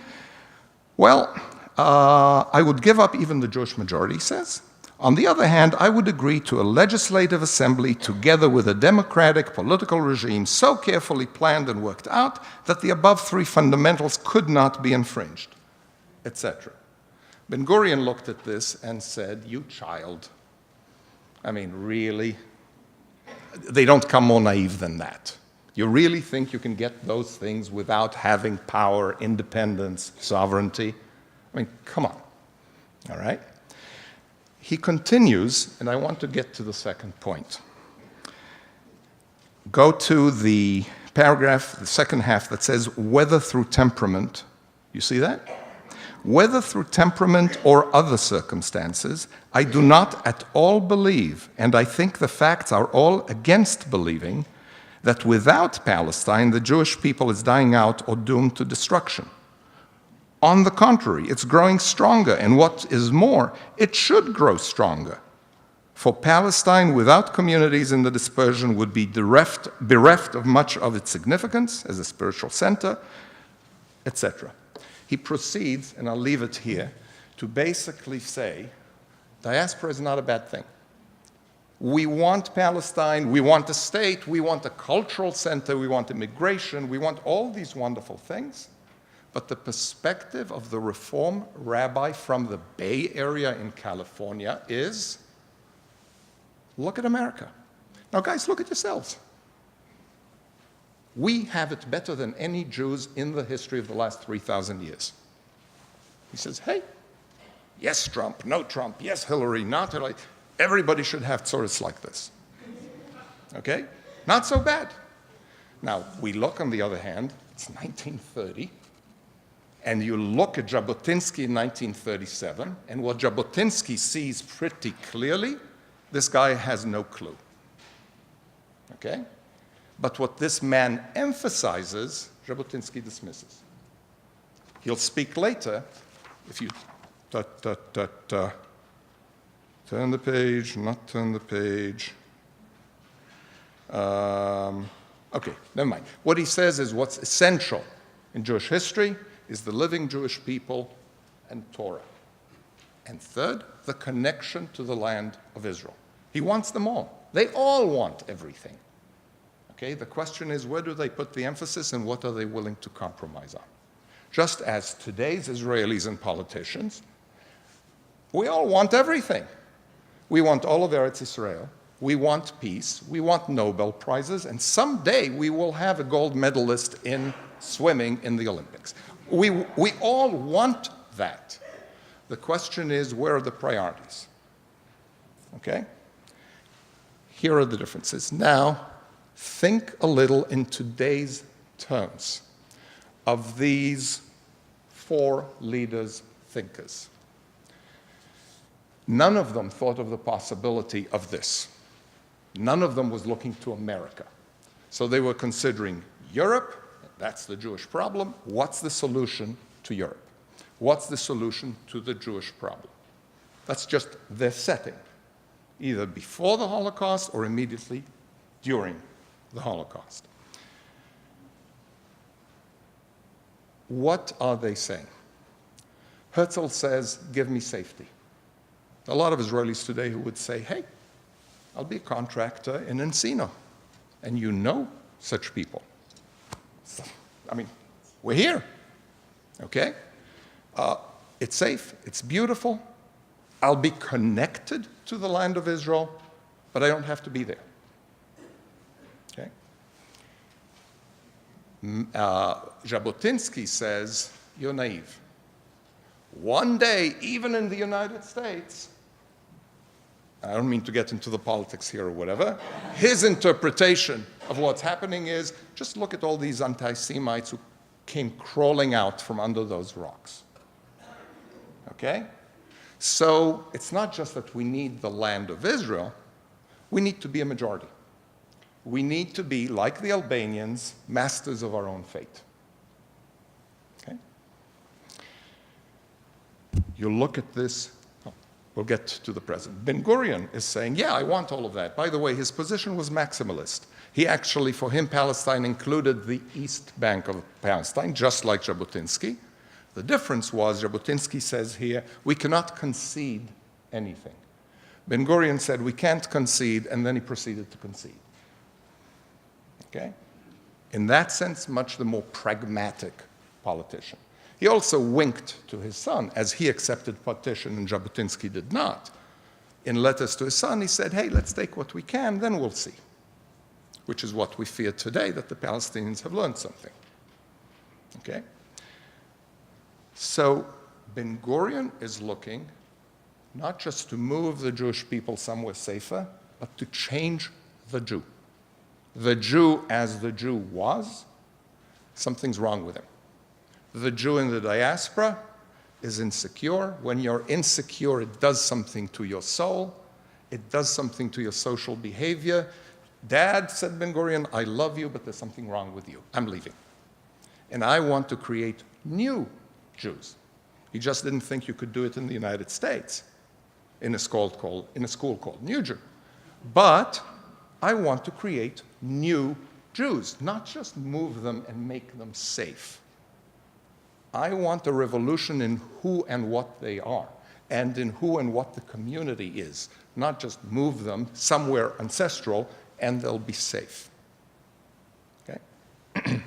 Well, I would give up even the Jewish majority, he says. On the other hand, I would agree to a legislative assembly together with a democratic political regime so carefully planned and worked out that the above 3 fundamentals could not be infringed, etc. Ben-Gurion looked at this and said, you child. I mean, really? They don't come more naive than that. You really think you can get those things without having power, independence, sovereignty? I mean, come on, all right? He continues, and I want to get to the second point. Go to the paragraph, the second half, that says, whether through temperament, you see that? Whether through temperament or other circumstances, I do not at all believe, and I think the facts are all against believing, that without Palestine, the Jewish people is dying out or doomed to destruction. On the contrary, it's growing stronger, and what is more, it should grow stronger. For Palestine, without communities in the dispersion, would be bereft of much of its significance as a spiritual center, etc. He proceeds, and I'll leave it here, to basically say Diaspora is not a bad thing. We want Palestine, we want a state, we want a cultural center, we want immigration, we want all these wonderful things. But the perspective of the Reform rabbi from the Bay Area in California is, look at America. Now, guys, look at yourselves. We have it better than any Jews in the history of the last 3,000 years. He says, hey, yes, Trump, no Trump, yes, Hillary, not Hillary. Everybody should have tzores like this. Okay? Not so bad. Now, we look, on the other hand, it's 1930, and you look at Jabotinsky in 1937, and what Jabotinsky sees pretty clearly, this guy has no clue. Okay? But what this man emphasizes, Jabotinsky dismisses. He'll speak later, if you turn the page, not turn the page. Okay, never mind. What he says is what's essential in Jewish history is the living Jewish people and Torah. And third, the connection to the land of Israel. He wants them all. They all want everything. Okay, the question is, where do they put the emphasis and what are they willing to compromise on? Just as today's Israelis and politicians, we all want everything. We want all of Eretz Israel. We want peace. We want Nobel Prizes. And someday we will have a gold medalist in swimming in the Olympics. We all want that. The question is, where are the priorities? Okay? Here are the differences. Now, think a little in today's terms of these four leaders, thinkers. None of them thought of the possibility of this. None of them was looking to America. So they were considering Europe, that's the Jewish problem. What's the solution to Europe? What's the solution to the Jewish problem? That's just their setting, either before the Holocaust or immediately during the Holocaust. What are they saying? Herzl says, give me safety. A lot of Israelis today who would say, hey, I'll be a contractor in Encino. And you know such people. So, I mean, we're here, okay? It's safe, it's beautiful. I'll be connected to the land of Israel, but I don't have to be there, okay? Jabotinsky says, you're naive. One day, even in the United States, I don't mean to get into the politics here or whatever, his interpretation of what's happening is, just look at all these anti-Semites who came crawling out from under those rocks. Okay? So it's not just that we need the land of Israel, we need to be a majority. We need to be, like the Albanians, masters of our own fate. Okay? You look at this, we'll get to the present. Ben-Gurion is saying, yeah, I want all of that. By the way, his position was maximalist. He actually, for him, Palestine included the East Bank of Palestine, just like Jabotinsky. The difference was, Jabotinsky says here, we cannot concede anything. Ben-Gurion said, we can't concede, and then he proceeded to concede. Okay? In that sense, much the more pragmatic politician. He also winked to his son, as he accepted partition and Jabotinsky did not. In letters to his son, he said, hey, let's take what we can, then we'll see. Which is what we fear today, that the Palestinians have learned something. Okay? So Ben-Gurion is looking not just to move the Jewish people somewhere safer, but to change the Jew. The Jew as the Jew was, something's wrong with him. The Jew in the diaspora is insecure. When you're insecure, it does something to your soul. It does something to your social behavior. Dad, said Ben-Gurion, I love you, but there's something wrong with you. I'm leaving. And I want to create new Jews. He just didn't think you could do it in the United States in a school called New Jew. But I want to create new Jews, not just move them and make them safe. I want a revolution in who and what they are. and in who and what the community is, not just move them somewhere ancestral and they'll be safe. Okay?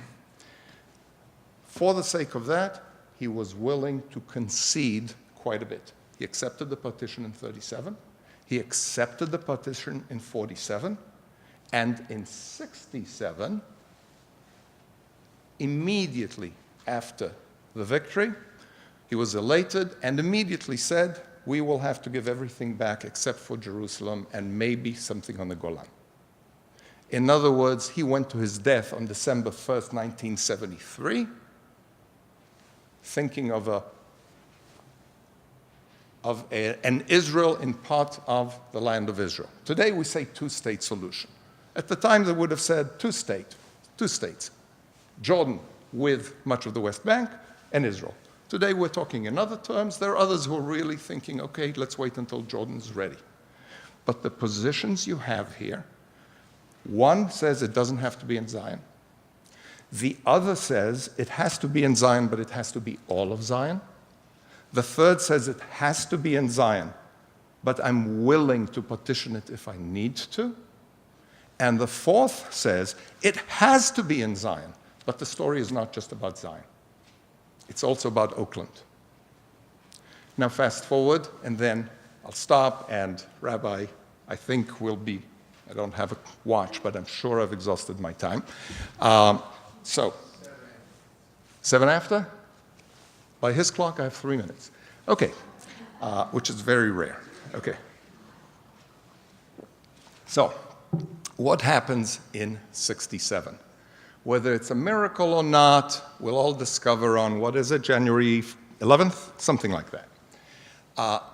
For the sake of that, he was willing to concede quite a bit. He accepted the partition in 37, he accepted the partition in 47, and in 67, immediately after the victory, he was elated and immediately said, we will have to give everything back except for Jerusalem and maybe something on the Golan. In other words, he went to his death on December 1st, 1973, thinking of an Israel in part of the land of Israel. Today we say two-state solution. At the time they would have said two states, Jordan with much of the West Bank and Israel. Today we're talking in other terms. There are others who are really thinking, okay, let's wait until Jordan's ready. But the positions you have here, one says it doesn't have to be in Zion. The other says it has to be in Zion, but it has to be all of Zion. The third says it has to be in Zion, but I'm willing to partition it if I need to. And the fourth says it has to be in Zion, but the story is not just about Zion. It's also about Oakland. Now fast forward, and then I'll stop, and Rabbi, I think will be, I don't have a watch, but I'm sure I've exhausted my time. So, 7 after? By his clock, I have 3 minutes. Okay, which is very rare. Okay. So, what happens in 67? Whether it's a miracle or not, we'll all discover on, what is it, January 11th? Something like that.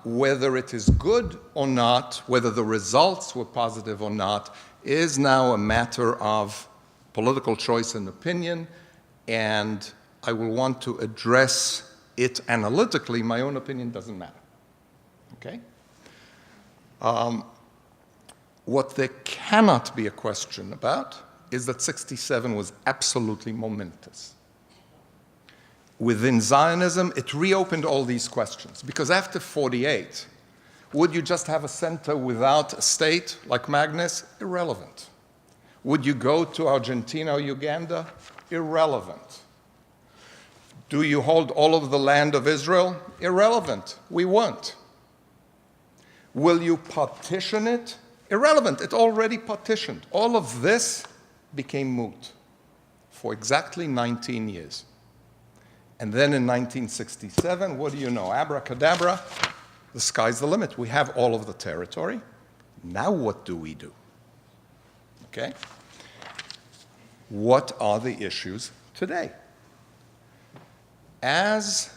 Whether it is good or not, whether the results were positive or not, is now a matter of political choice and opinion, and I will want to address it analytically. My own opinion doesn't matter. Okay? What there cannot be a question about is that 67 was absolutely momentous. Within Zionism, it reopened all these questions, because after 48, would you just have a center without a state like Magnus? Irrelevant. Would you go to Argentina or Uganda? Irrelevant. Do you hold all of the land of Israel? Irrelevant. We won't. Will you partition it? Irrelevant. It already partitioned. All of this became moot for exactly 19 years. And then in 1967, what do you know? Abracadabra, the sky's the limit. We have all of the territory. Now what do we do? Okay? What are the issues today? As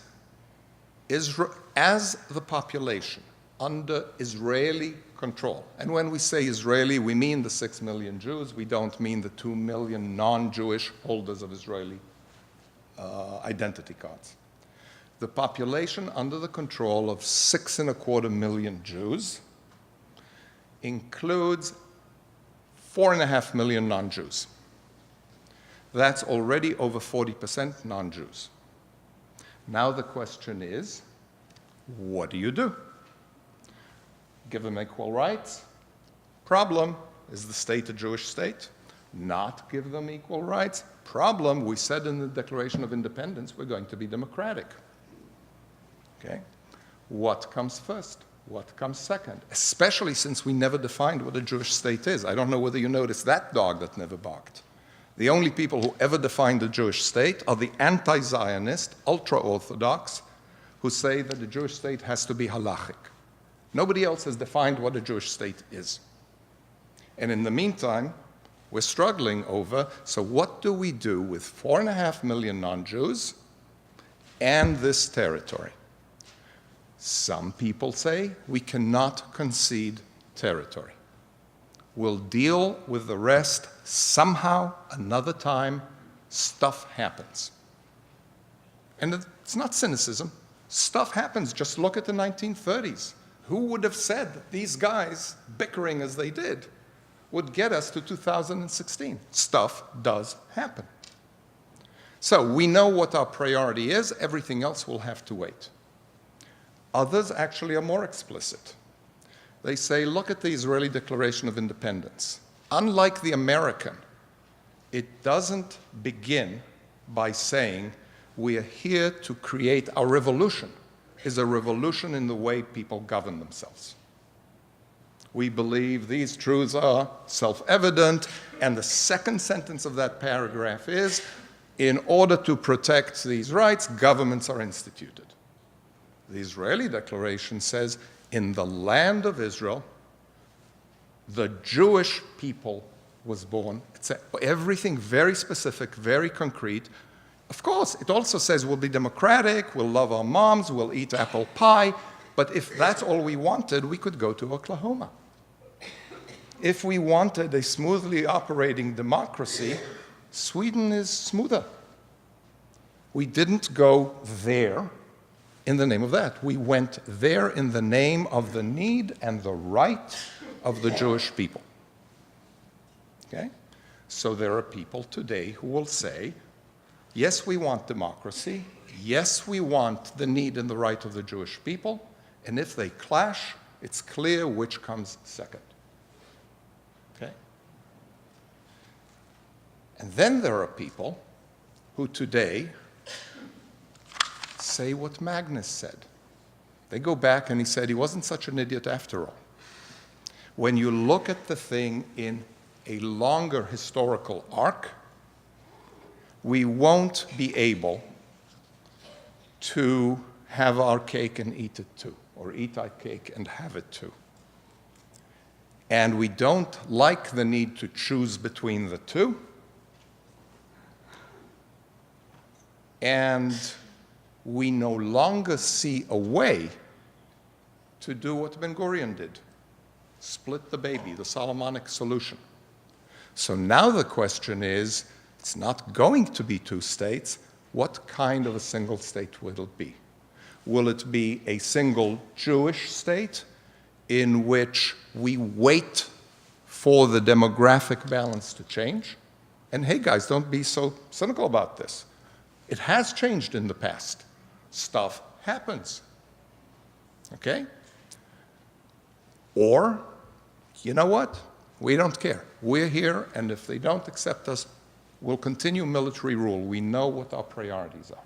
the population under Israeli control, and when we say Israeli, we mean the 6 million Jews, we don't mean the 2 million non-Jewish holders of Israeli identity cards. The population under the control of 6.25 million Jews includes 4.5 million non-Jews. That's already over 40% non-Jews. Now the question is, what do you do? Give them equal rights? Problem, is the state a Jewish state? Not give them equal rights? Problem, we said in the Declaration of Independence, we're going to be democratic. Okay? What comes first? What comes second? Especially since we never defined what a Jewish state is. I don't know whether you noticed that dog that never barked. The only people who ever defined a Jewish state are the anti-Zionist, ultra-Orthodox, who say that the Jewish state has to be halachic. Nobody else has defined what a Jewish state is. And in the meantime, we're struggling over, so what do we do with 4.5 million non-Jews and this territory? Some people say we cannot concede territory. We'll deal with the rest somehow, another time. Stuff happens. And it's not cynicism. Stuff happens. Just look at the 1930s. Who would have said that these guys, bickering as they did, would get us to 2016? Stuff does happen. So we know what our priority is. Everything else will have to wait. Others actually are more explicit. They say, look at the Israeli Declaration of Independence. Unlike the American, it doesn't begin by saying, we are here to create our revolution. Is a revolution in the way people govern themselves. We believe these truths are self-evident, and the second sentence of that paragraph is, in order to protect these rights, governments are instituted. The Israeli Declaration says, in the land of Israel, the Jewish people was born. It's everything very specific, very concrete. Of course, it also says we'll be democratic, we'll love our moms, we'll eat apple pie, but if that's all we wanted, we could go to Oklahoma. If we wanted a smoothly operating democracy, Sweden is smoother. We didn't go there in the name of that. We went there in the name of the need and the right of the Jewish people. Okay? So there are people today who will say, yes, we want democracy. Yes, we want the need and the right of the Jewish people. And if they clash, it's clear which comes second. Okay? And then there are people who today say what Magnus said. They go back and he said he wasn't such an idiot after all. When you look at the thing in a longer historical arc, we won't be able to have our cake and eat it too, or eat our cake and have it too. And we don't like the need to choose between the two. And we no longer see a way to do what Ben-Gurion did, split the baby, the Solomonic solution. So now the question is, it's not going to be two states. What kind of a single state will it be? Will it be a single Jewish state in which we wait for the demographic balance to change? And hey guys, don't be so cynical about this. It has changed in the past. Stuff happens. Okay? Or, you know what? We don't care. We're here, and if they don't accept us, we'll continue military rule. We know what our priorities are.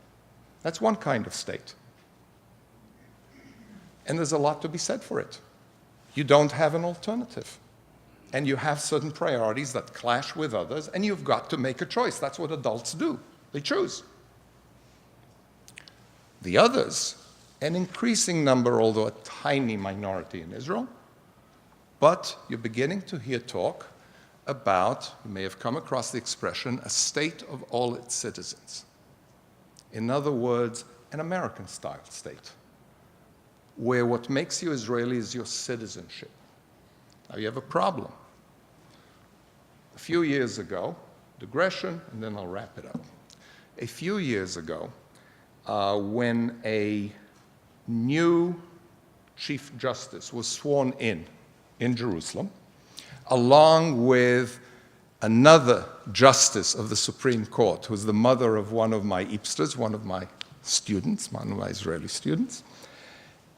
That's one kind of state. And there's a lot to be said for it. You don't have an alternative. And you have certain priorities that clash with others, and you've got to make a choice. That's what adults do. They choose. The others, an increasing number, although a tiny minority in Israel, but you're beginning to hear talk about, you may have come across the expression, a state of all its citizens. In other words, an American-style state, where what makes you Israeli is your citizenship. Now you have a problem. A few years ago, digression, and then I'll wrap it up. A few years ago, when a new Chief Justice was sworn in Jerusalem, along with another Justice of the Supreme Court, who's the mother of one of my Eepsters, one of my students, one of my Israeli students.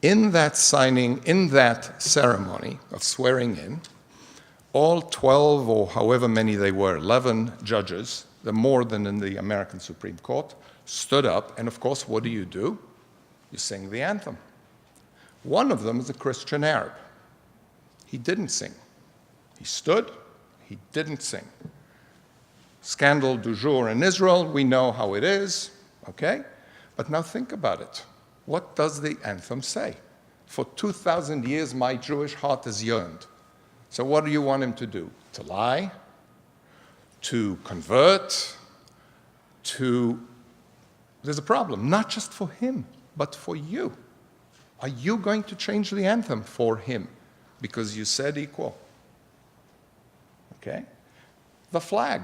In that signing, in that ceremony of swearing in, all 12 or however many they were, 11 judges, the more than in the American Supreme Court, stood up, and of course, what do? You sing the anthem. One of them is a Christian Arab. He didn't sing. He stood, he didn't sing. Scandal du jour in Israel, we know how it is, okay? But now think about it. What does the anthem say? For 2,000 years, my Jewish heart has yearned. So what do you want him to do? To lie? To convert? There's a problem, not just for him, but for you. Are you going to change the anthem for him? Because you said equal. Okay? The flag.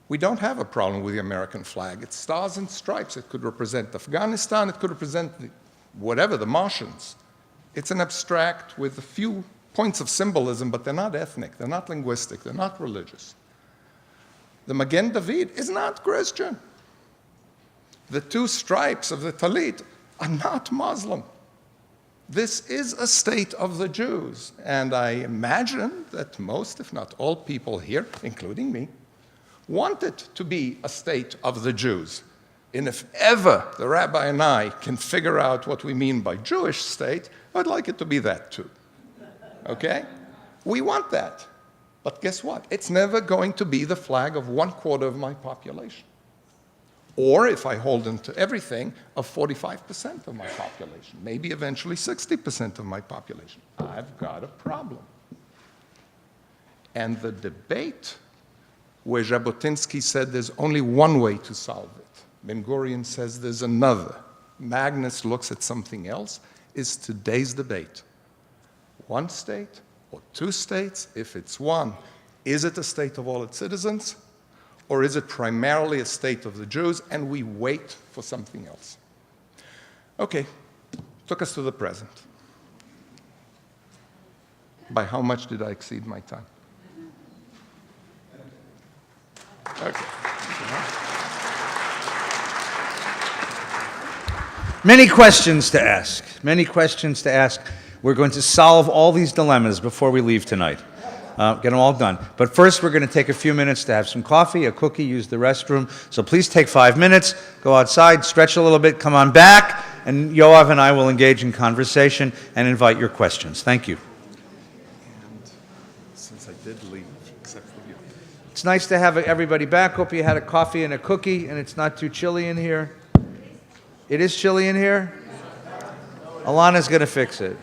We don't have a problem with the American flag. It's stars and stripes. It could represent Afghanistan. It could represent whatever, the Martians. It's an abstract with a few points of symbolism, but they're not ethnic. They're not linguistic. They're not religious. The Magen David is not Christian. The two stripes of the Talit are not Muslim. This is a state of the Jews. And I imagine that most, if not all people here, including me, want it to be a state of the Jews. And if ever the rabbi and I can figure out what we mean by Jewish state, I'd like it to be that too. Okay? We want that. But guess what? It's never going to be the flag of 1/4 of my population. Or, if I hold into everything, of 45% of my population, maybe eventually 60% of my population. I've got a problem. And the debate where Jabotinsky said there's only one way to solve it, Ben-Gurion says there's another, Magnus looks at something else, is today's debate. One state or two states? If it's one, is it a state of all its citizens? Or is it primarily a state of the Jews, and we wait for something else? Okay, took us to the present. By how much did I exceed my time? Okay. Many questions to ask. Many questions to ask. We're going to solve all these dilemmas before we leave tonight. Get them all done. But first, we're going to take a few minutes to have some coffee, a cookie, use the restroom. So please take 5 minutes, go outside, stretch a little bit, come on back, and Yoav and I will engage in conversation and invite your questions. Thank you. And since I did leave, except for you. It's nice to have everybody back. Hope you had a coffee and a cookie, and it's not too chilly in here. It is chilly in here? Alana's going to fix it.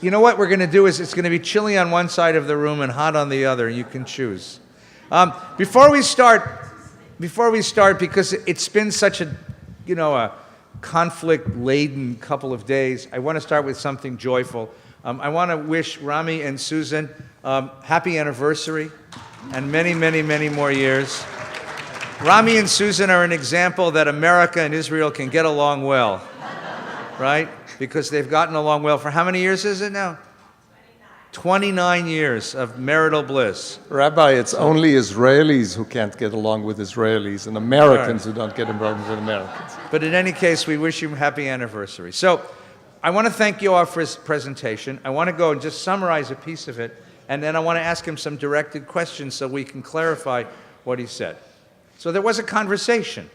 You know what we're going to do is it's going to be chilly on one side of the room and hot on the other. You can choose. Before we start, because it's been such a conflict-laden couple of days, I want to start with something joyful. I want to wish Rami and Susan happy anniversary and many, many, many more years. Rami and Susan are an example that America and Israel can get along well, right? Because they've gotten along well for how many years is it now? 29 years of marital bliss. Rabbi, it's only Israelis who can't get along with Israelis and Americans who don't get along with Americans. But in any case, we wish you a happy anniversary. So I want to thank Yoav for his presentation. I want to go and just summarize a piece of it, and then I want to ask him some directed questions so we can clarify what he said. So there was a conversation.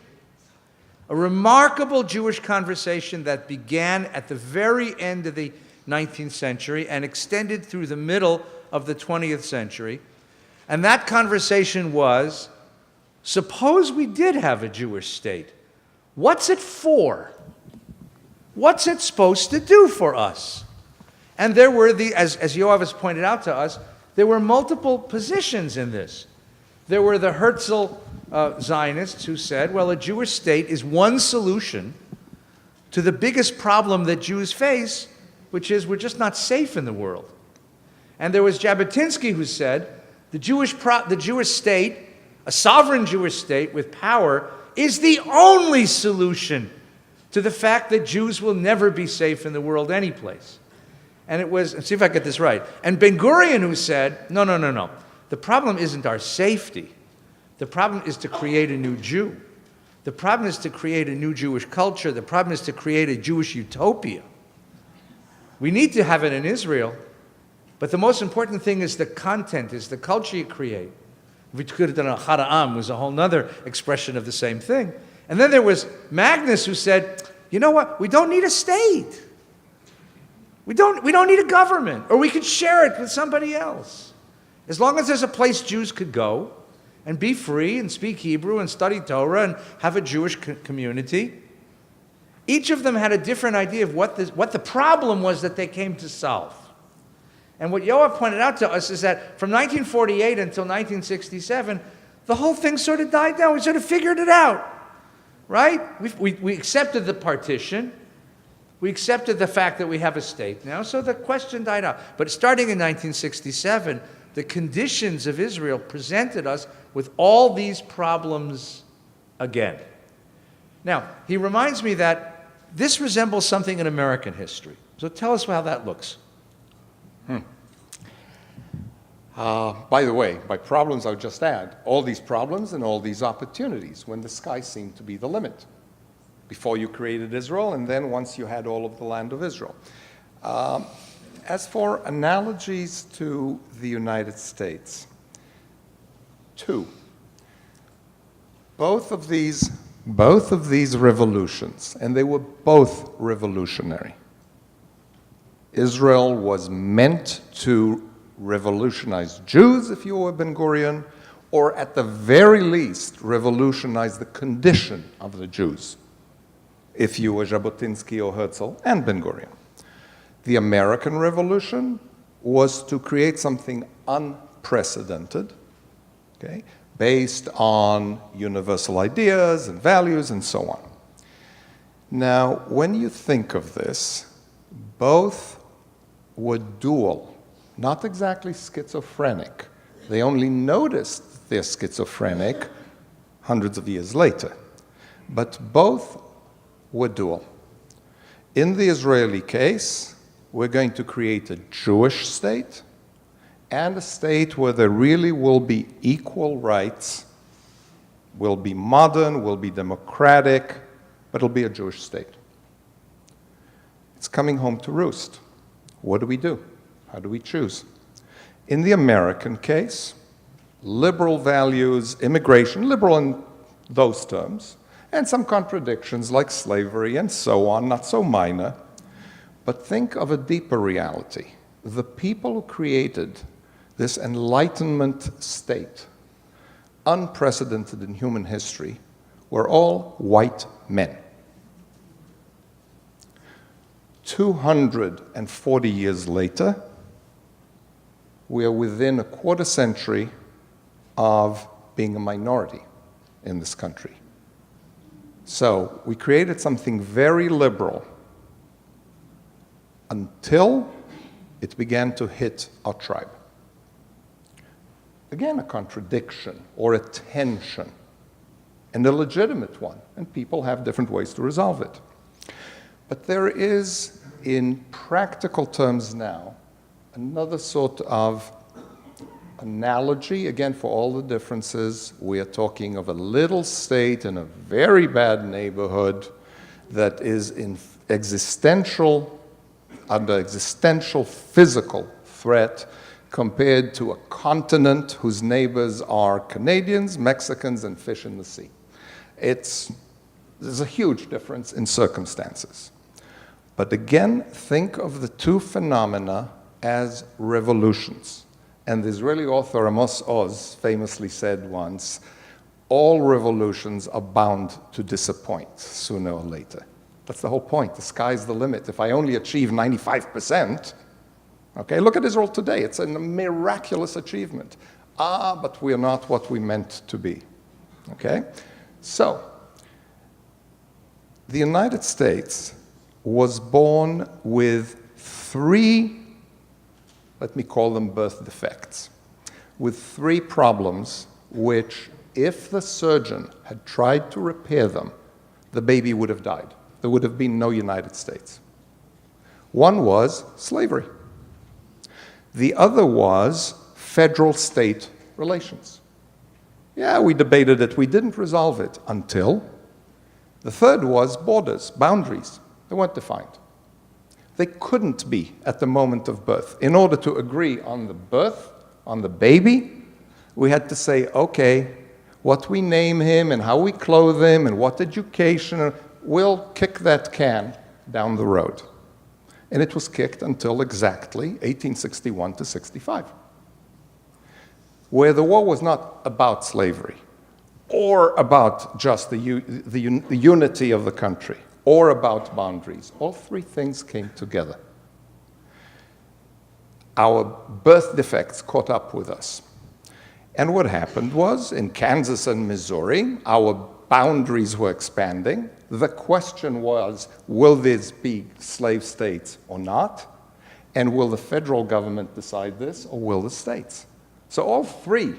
A remarkable Jewish conversation that began at the very end of the 19th century and extended through the middle of the 20th century. And that conversation was, suppose we did have a Jewish state. What's it for? What's it supposed to do for us? And there were, as Yoav has pointed out to us, there were multiple positions in this. There were the Herzl Zionists who said, well, a Jewish state is one solution to the biggest problem that Jews face, which is we're just not safe in the world. And there was Jabotinsky who said, the Jewish state, a sovereign Jewish state with power, is the only solution to the fact that Jews will never be safe in the world anyplace. And it was, let's see if I get this right, and Ben-Gurion who said, no. The problem isn't our safety. The problem is to create a new Jew. The problem is to create a new Jewish culture. The problem is to create a Jewish utopia. We need to have it in Israel, but the most important thing is the content, is the culture you create. We could have done a Hara'am, was a whole other expression of the same thing. And then there was Magnus who said, you know what, we don't need a state. We don't need a government, or we could share it with somebody else. As long as there's a place Jews could go and be free and speak Hebrew and study Torah and have a Jewish community. Each of them had a different idea of what the problem was that they came to solve. And what Yoav pointed out to us is that from 1948 until 1967, the whole thing sort of died down. We sort of figured it out, right? We accepted the partition. We accepted the fact that we have a state now, so the question died out. But starting in 1967, the conditions of Israel presented us with all these problems again. Now, he reminds me that this resembles something in American history. So tell us how that looks. By the way, by problems, I would just add all these problems and all these opportunities when the sky seemed to be the limit. before you created Israel, and then once you had all of the land of Israel. As for analogies to the United States, two. Both of these revolutions, and they were both revolutionary. Israel was meant to revolutionize Jews, if you were Ben Gurion, or at the very least revolutionize the condition of the Jews, if you were Jabotinsky or Herzl and Ben Gurion. The American Revolution was to create something unprecedented, okay, based on universal ideas and values and so on. Now, when you think of this, both were dual, not exactly schizophrenic. They only noticed they're schizophrenic hundreds of years later. But both were dual. In the Israeli case, we're going to create a Jewish state and a state where there really will be equal rights, will be modern, will be democratic, but it'll be a Jewish state. It's coming home to roost. What do? How do we choose? In the American case, liberal values, immigration, liberal in those terms, and some contradictions like slavery and so on, not so minor. But think of a deeper reality. The people who created this Enlightenment state, unprecedented in human history, were all white men. 240 years later, we are within a quarter century of being a minority in this country. So we created something very liberal until it began to hit our tribe. Again, a contradiction or a tension, and a legitimate one, and people have different ways to resolve it. But there is, in practical terms now, another sort of analogy, again, for all the differences. We are talking of a little state in a very bad neighborhood that is in under existential physical threat compared to a continent whose neighbors are Canadians, Mexicans, and fish in the sea. There's a huge difference in circumstances. But again, think of the two phenomena as revolutions. And the Israeli author Amos Oz famously said once, all revolutions are bound to disappoint sooner or later. That's the whole point. The sky's the limit. If I only achieve 95%, okay, look at Israel today. It's a miraculous achievement. But we're not what we meant to be. Okay? So, the United States was born with three, let me call them birth defects, with three problems which, if the surgeon had tried to repair them, the baby would have died. There would have been no United States. One was slavery. The other was federal-state relations. Yeah, we debated it. We didn't resolve it until the third was borders, boundaries. They weren't defined. They couldn't be at the moment of birth. In order to agree on the birth, on the baby, we had to say, okay, what we name him and how we clothe him and what education, we'll kick that can down the road. And it was kicked until exactly 1861 to 65, where the war was not about slavery or about just the unity of the country or about boundaries. All three things came together. Our birth defects caught up with us. And what happened was, in Kansas and Missouri, our boundaries were expanding. The question was, will these be slave states or not? And will the federal government decide this, or will the states? So all three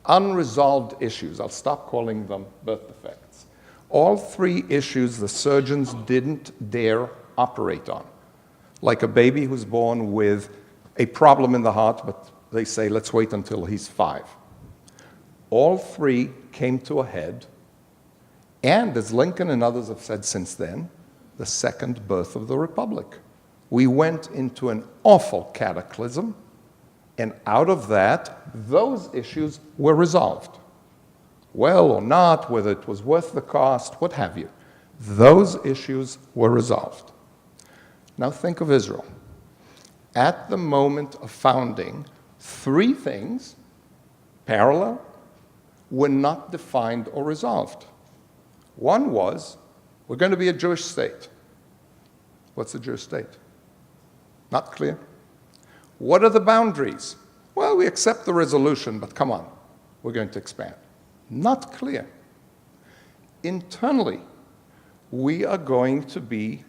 unresolved issues, I'll stop calling them birth defects, all three issues the surgeons didn't dare operate on. Like a baby who's born with a problem in the heart, but they say, let's wait until he's 5. All three came to a head, And as Lincoln and others have said since then, the second birth of the Republic. We went into an awful cataclysm, and out of that, those issues were resolved. Well or not, whether it was worth the cost, what have you. Those issues were resolved. Now think of Israel. At the moment of founding, three things, parallel, were not defined or resolved. One was, we're going to be a Jewish state. What's a Jewish state? Not clear. What are the boundaries? Well, we accept the resolution, but come on, we're going to expand. Not clear. Internally, we are going to be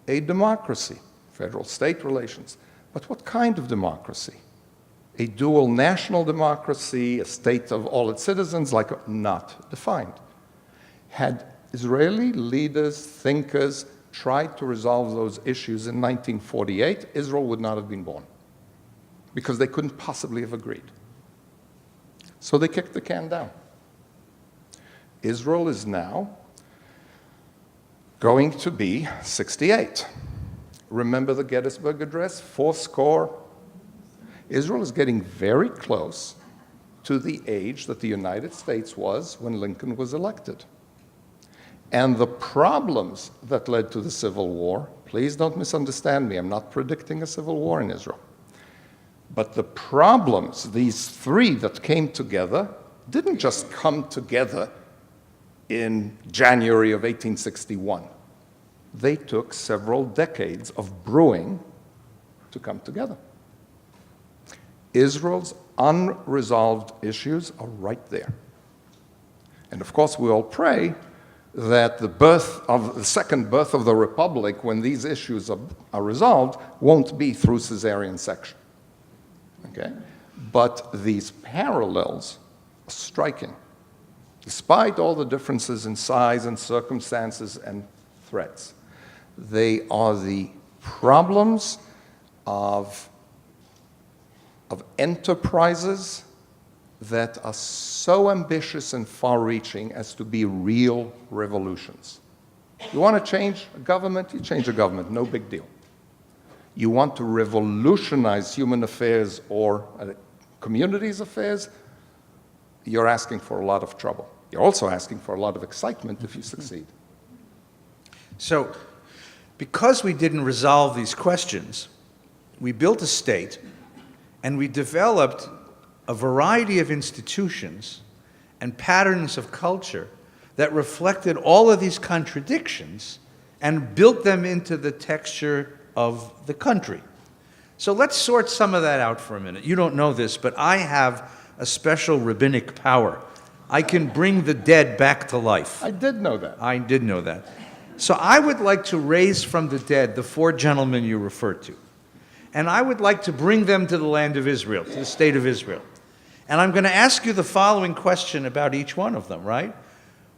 a democracy, federal-state relations. But what kind of democracy? A dual national democracy, a state of all its citizens, not defined. Had Israeli leaders, thinkers, tried to resolve those issues in 1948, Israel would not have been born, because they couldn't possibly have agreed. So they kicked the can down. Israel is now going to be 68. Remember the Gettysburg Address? 80. Israel is getting very close to the age that the United States was when Lincoln was elected. And the problems that led to the Civil War, please don't misunderstand me, I'm not predicting a civil war in Israel. But the problems, these three that came together, didn't just come together in January of 1861. They took several decades of brewing to come together. Israel's unresolved issues are right there. And of course, we all pray that the second birth of the Republic, when these issues are resolved, won't be through cesarean section. Okay? But these parallels are striking. Despite all the differences in size and circumstances and threats, they are the problems of enterprises that are so ambitious and far-reaching as to be real revolutions. You want to change a government? You change a government, no big deal. You want to revolutionize human affairs or communities' affairs? You're asking for a lot of trouble. You're also asking for a lot of excitement if you succeed. So, because we didn't resolve these questions, we built a state and we developed a variety of institutions and patterns of culture that reflected all of these contradictions and built them into the texture of the country. So let's sort some of that out for a minute. You don't know this, but I have a special rabbinic power. I can bring the dead back to life. I did know that. I did know that. So I would like to raise from the dead the four gentlemen you referred to. And I would like to bring them to the land of Israel, to the state of Israel. And I'm going to ask you the following question about each one of them, right?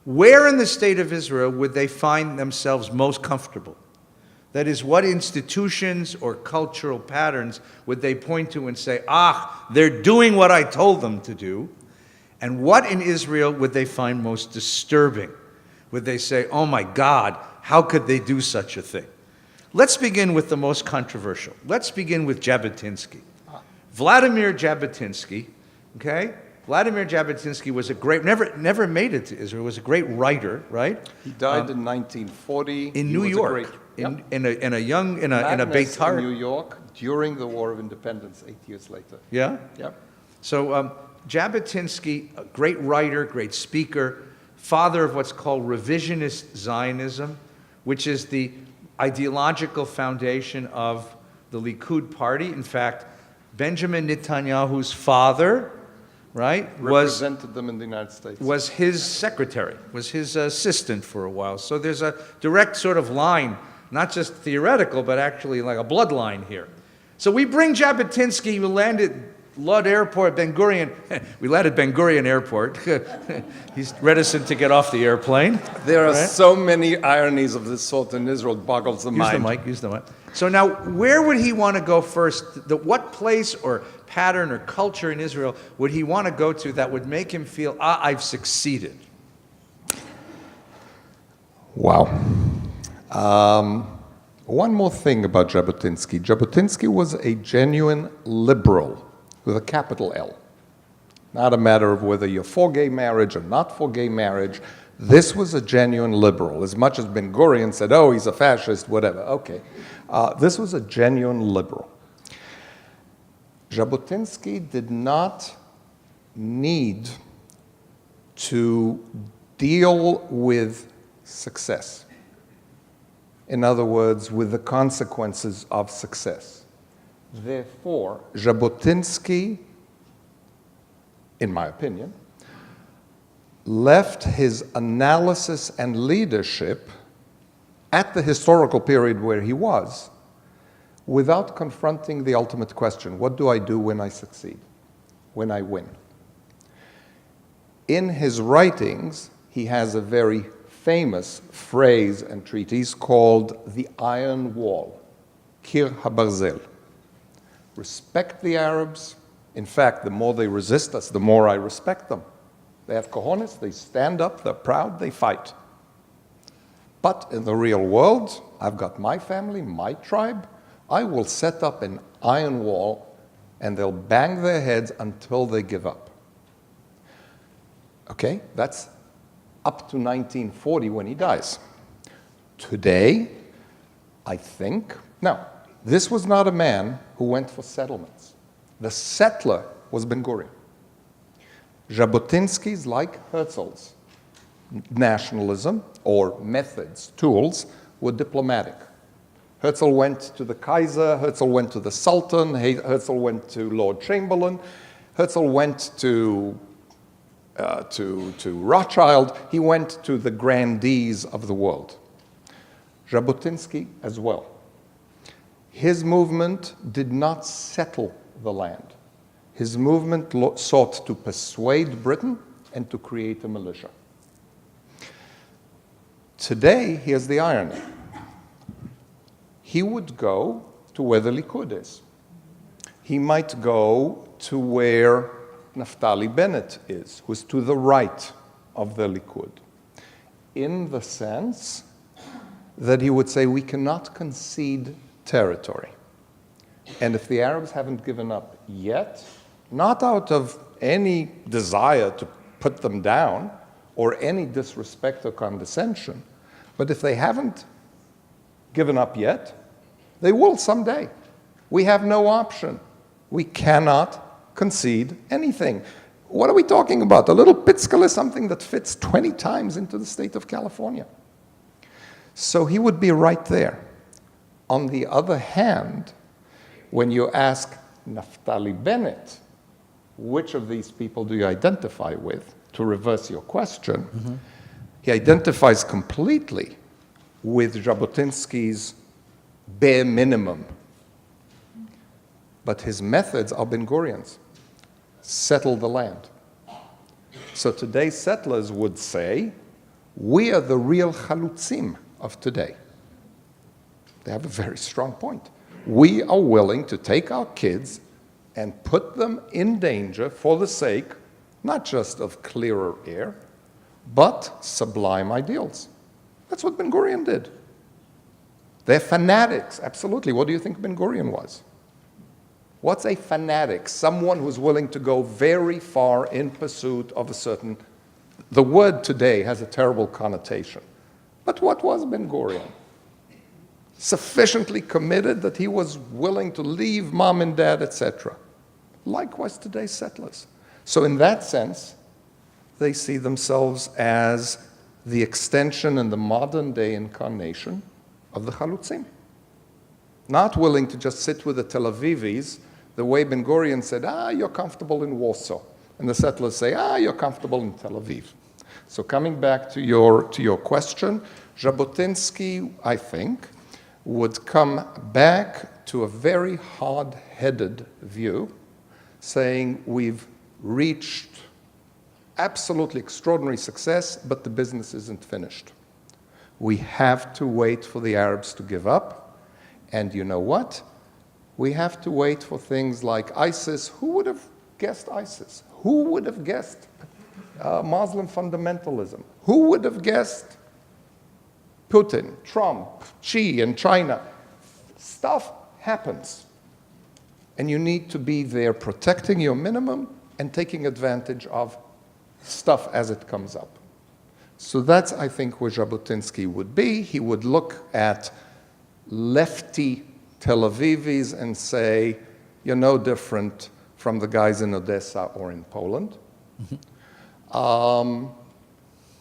Where in the state of Israel would they find themselves most comfortable? That is, what institutions or cultural patterns would they point to and say, they're doing what I told them to do? And what in Israel would they find most disturbing? Would they say, oh my God, how could they do such a thing? Let's begin with the most controversial. Let's begin with Jabotinsky. Vladimir Jabotinsky, okay? Vladimir Jabotinsky was a great, never made it to Israel, was a great writer, right? He died in 1940. In New York, in a Beitar. In New York, during the War of Independence, 8 years later. Yeah? Yep. So Jabotinsky, a great writer, great speaker, father of what's called revisionist Zionism, which is the ideological foundation of the Likud party. In fact, Benjamin Netanyahu's father, right, represented them in the United States. Was his secretary, was his assistant for a while. So there's a direct sort of line, not just theoretical, but actually like a bloodline here. So we bring Jabotinsky, who landed Lud Airport, Ben Gurion. We landed Ben Gurion Airport. He's reticent to get off the airplane. There are so many ironies of this sort in Israel, it boggles the mind. Use the mic. So now, where would he want to go first? What place or pattern or culture in Israel would he want to go to that would make him feel, I've succeeded? Wow. One more thing about Jabotinsky. Jabotinsky was a genuine liberal with a capital L. Not a matter of whether you're for gay marriage or not for gay marriage. This was a genuine liberal. As much as Ben Gurion said, oh, he's a fascist, whatever. Okay. This was a genuine liberal. Jabotinsky did not need to deal with success. In other words, with the consequences of success. Therefore, Jabotinsky, in my opinion, left his analysis and leadership at the historical period where he was without confronting the ultimate question, what do I do when I succeed, when I win? In his writings, he has a very famous phrase and treatise called the Iron Wall, Kir HaBarzel. Respect the Arabs. In fact, the more they resist us, the more I respect them. They have cojones, they stand up, they're proud, they fight. But in the real world, I've got my family, my tribe. I will set up an iron wall and they'll bang their heads until they give up. Okay, that's up to 1940 when he dies. Today, I think, now, this was not a man who went for settlements. The settler was Ben Gurion. Jabotinsky's, like Herzl's, nationalism or methods, tools, were diplomatic. Herzl went to the Kaiser, Herzl went to the Sultan, Herzl went to Lord Chamberlain, Herzl went to Rothschild, he went to the grandees of the world. Jabotinsky as well. His movement did not settle the land. His movement sought to persuade Britain and to create a militia. Today, here's the irony. He would go to where the Likud is. He might go to where Naftali Bennett is, who's to the right of the Likud, in the sense that he would say, we cannot concede territory. And if the Arabs haven't given up yet, not out of any desire to put them down or any disrespect or condescension, but if they haven't given up yet, they will someday. We have no option. We cannot concede anything. What are we talking about? A little Pitskala, something that fits 20 times into the state of California. So he would be right there. On the other hand, when you ask Naftali Bennett, which of these people do you identify with, to reverse your question, he identifies completely with Jabotinsky's bare minimum. But his methods are Ben Gurion's. Settle the land. So today's settlers would say, we are the real chalutzim of today. They have a very strong point. We are willing to take our kids and put them in danger for the sake, not just of clearer air, but sublime ideals. That's what Ben Gurion did. They're fanatics, absolutely. What do you think Ben Gurion was? What's a fanatic? Someone who's willing to go very far in pursuit of a certain... The word today has a terrible connotation. But what was Ben Gurion? Sufficiently committed that he was willing to leave mom and dad, etc. Likewise today's settlers. So in that sense, they see themselves as the extension and the modern day incarnation of the chalutzim. Not willing to just sit with the Tel Avivis the way Ben Gurion said, you're comfortable in Warsaw. And the settlers say, you're comfortable in Tel Aviv. So coming back to your question, Jabotinsky, I think, would come back to a very hard-headed view, saying we've reached absolutely extraordinary success, but the business isn't finished. We have to wait for the Arabs to give up. And you know what? We have to wait for things like ISIS. Who would have guessed ISIS? Who would have guessed Muslim fundamentalism? Who would have guessed Putin, Trump, Xi in China. Stuff happens. And you need to be there protecting your minimum and taking advantage of stuff as it comes up. So that's, I think, where Jabotinsky would be. He would look at lefty Tel Avivis and say, you're no different from the guys in Odessa or in Poland.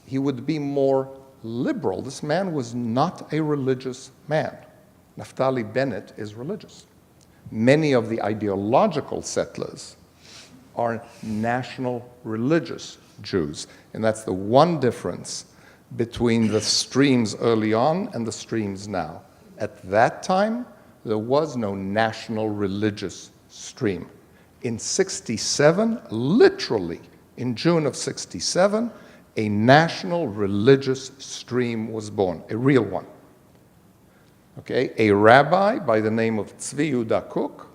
He would be more liberal. This man was not a religious man. Naftali Bennett is religious. Many of the ideological settlers are national religious Jews. And that's the one difference between the streams early on and the streams now. At that time, there was no national religious stream. In 67, literally in June of 67, a national religious stream was born, a real one. Okay, a rabbi by the name of Tzvi Yehuda Kook,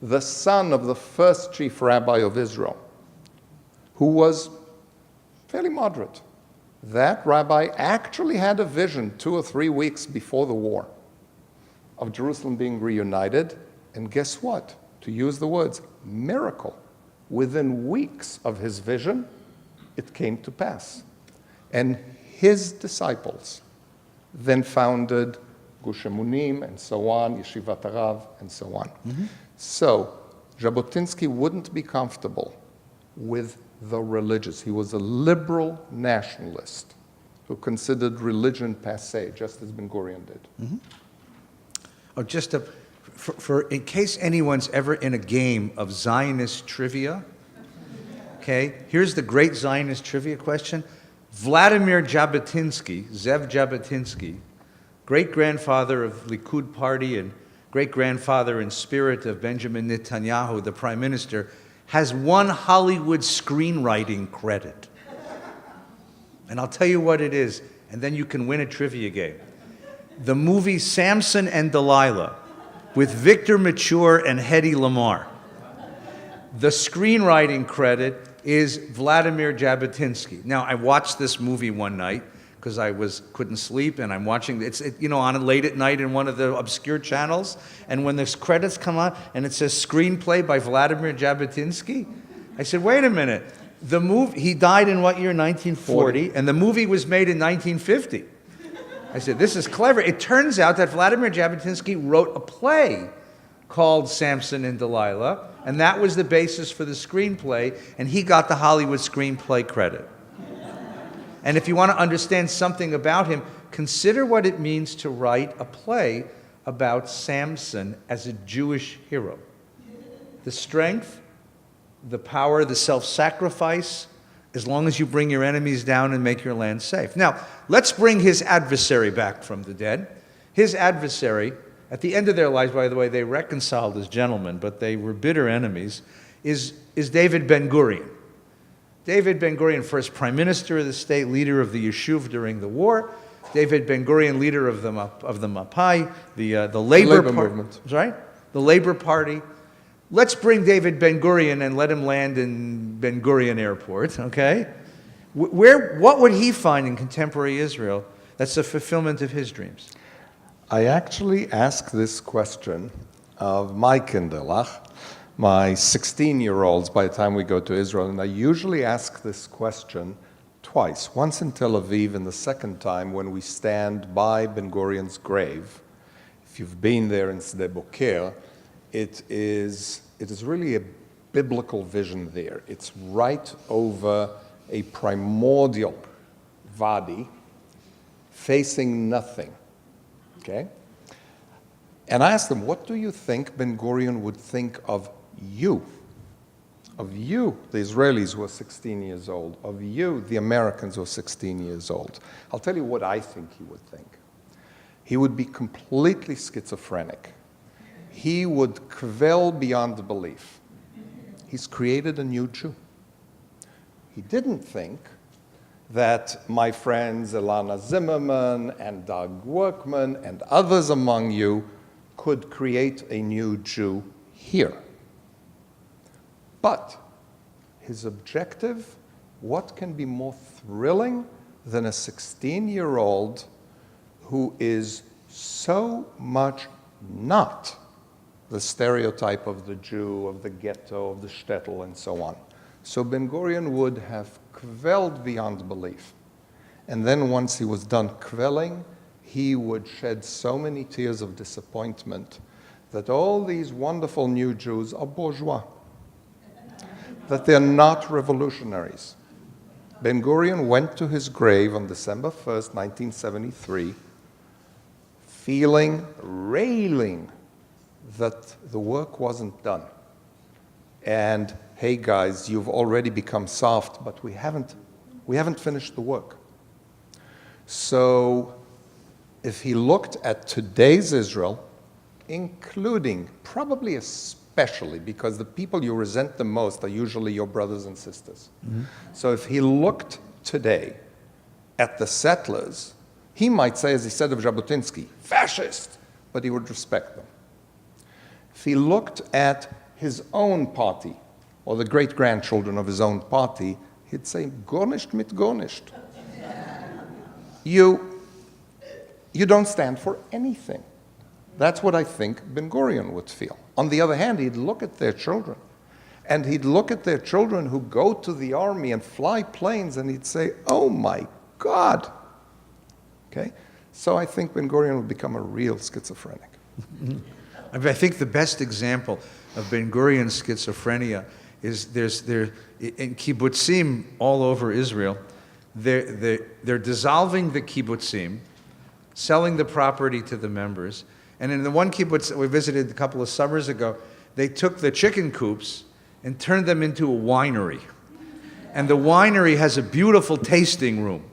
the son of the first chief rabbi of Israel, who was fairly moderate. That rabbi actually had a vision 2 or 3 weeks before the war of Jerusalem being reunited, and guess what? To use the words, miracle. Within weeks of his vision, it came to pass. And his disciples then founded Gush Emunim and so on, Yeshivat Harav and so on. So Jabotinsky wouldn't be comfortable with the religious. He was a liberal nationalist who considered religion passé, just as Ben Gurion did. Oh, just for in case anyone's ever in a game of Zionist trivia, okay, here's the great Zionist trivia question. Vladimir Jabotinsky, Zev Jabotinsky, great-grandfather of Likud party and great-grandfather in spirit of Benjamin Netanyahu, the prime minister, has one Hollywood screenwriting credit. And I'll tell you what it is, and then you can win a trivia game. The movie Samson and Delilah with Victor Mature and Hedy Lamarr. The screenwriting credit is Vladimir Jabotinsky. Now, I watched this movie one night because I couldn't sleep, and I'm watching on late at night in one of the obscure channels, and when the credits come on and it says screenplay by Vladimir Jabotinsky, I said, wait a minute. He died in what year? 1940, and the movie was made in 1950. I said, this is clever. It turns out that Vladimir Jabotinsky wrote a play called Samson and Delilah, and that was the basis for the screenplay, and he got the Hollywood screenplay credit. And if you want to understand something about him, consider what it means to write a play about Samson as a Jewish hero. The strength, the power, the self-sacrifice, as long as you bring your enemies down and make your land safe. Now, let's bring his adversary back from the dead. His adversary, at the end of their lives, by the way, they reconciled as gentlemen, but they were bitter enemies, is David Ben-Gurion. David Ben-Gurion, first prime minister of the state, leader of the Yishuv during the war. David Ben-Gurion, leader of the Mapai, the labor movement. Right? The Labor Party. Let's bring David Ben-Gurion and let him land in Ben Gurion Airport, okay? What would he find in contemporary Israel that's a fulfillment of his dreams? I actually ask this question of my kinderlach, my 16-year-olds by the time we go to Israel, and I usually ask this question twice, once in Tel Aviv and the second time when we stand by Ben Gurion's grave. If you've been there in Sde Boker, it is really a biblical vision there. It's right over a primordial vadi facing nothing, okay? And I asked them, what do you think Ben Gurion would think of you, the Israelis who are 16 years old, of you, the Americans who are 16 years old? I'll tell you what I think he would think. He would be completely schizophrenic. He would kvel beyond belief. He's created a new Jew. He didn't think that my friends Elana Zimmerman and Doug Workman and others among you could create a new Jew here. But his objective, what can be more thrilling than a 16-year-old who is so much not the stereotype of the Jew, of the ghetto, of the shtetl, and so on. So Ben-Gurion would have quelled beyond belief. And then once he was done quelling, he would shed so many tears of disappointment that all these wonderful new Jews are bourgeois, that they're not revolutionaries. Ben-Gurion went to his grave on December 1st, 1973, railing that the work wasn't done. And, hey guys, you've already become soft, but we haven't finished the work. So if he looked at today's Israel, including, probably especially, because the people you resent the most are usually your brothers and sisters. Mm-hmm. So if he looked today at the settlers, he might say, as he said of Jabotinsky, fascist, but he would respect them. If he looked at his own party, or the great-grandchildren of his own party, he'd say, Gornisht mit Gornisht. You don't stand for anything. That's what I think Ben-Gurion would feel. On the other hand, he'd look at their children, and he'd look at their children who go to the army and fly planes, and he'd say, oh my God. Okay? So I think Ben-Gurion would become a real schizophrenic. I think the best example of Ben-Gurion's schizophrenia is in kibbutzim all over Israel, they're dissolving the kibbutzim, selling the property to the members. And in the one kibbutz that we visited a couple of summers ago, they took the chicken coops and turned them into a winery. And the winery has a beautiful tasting room.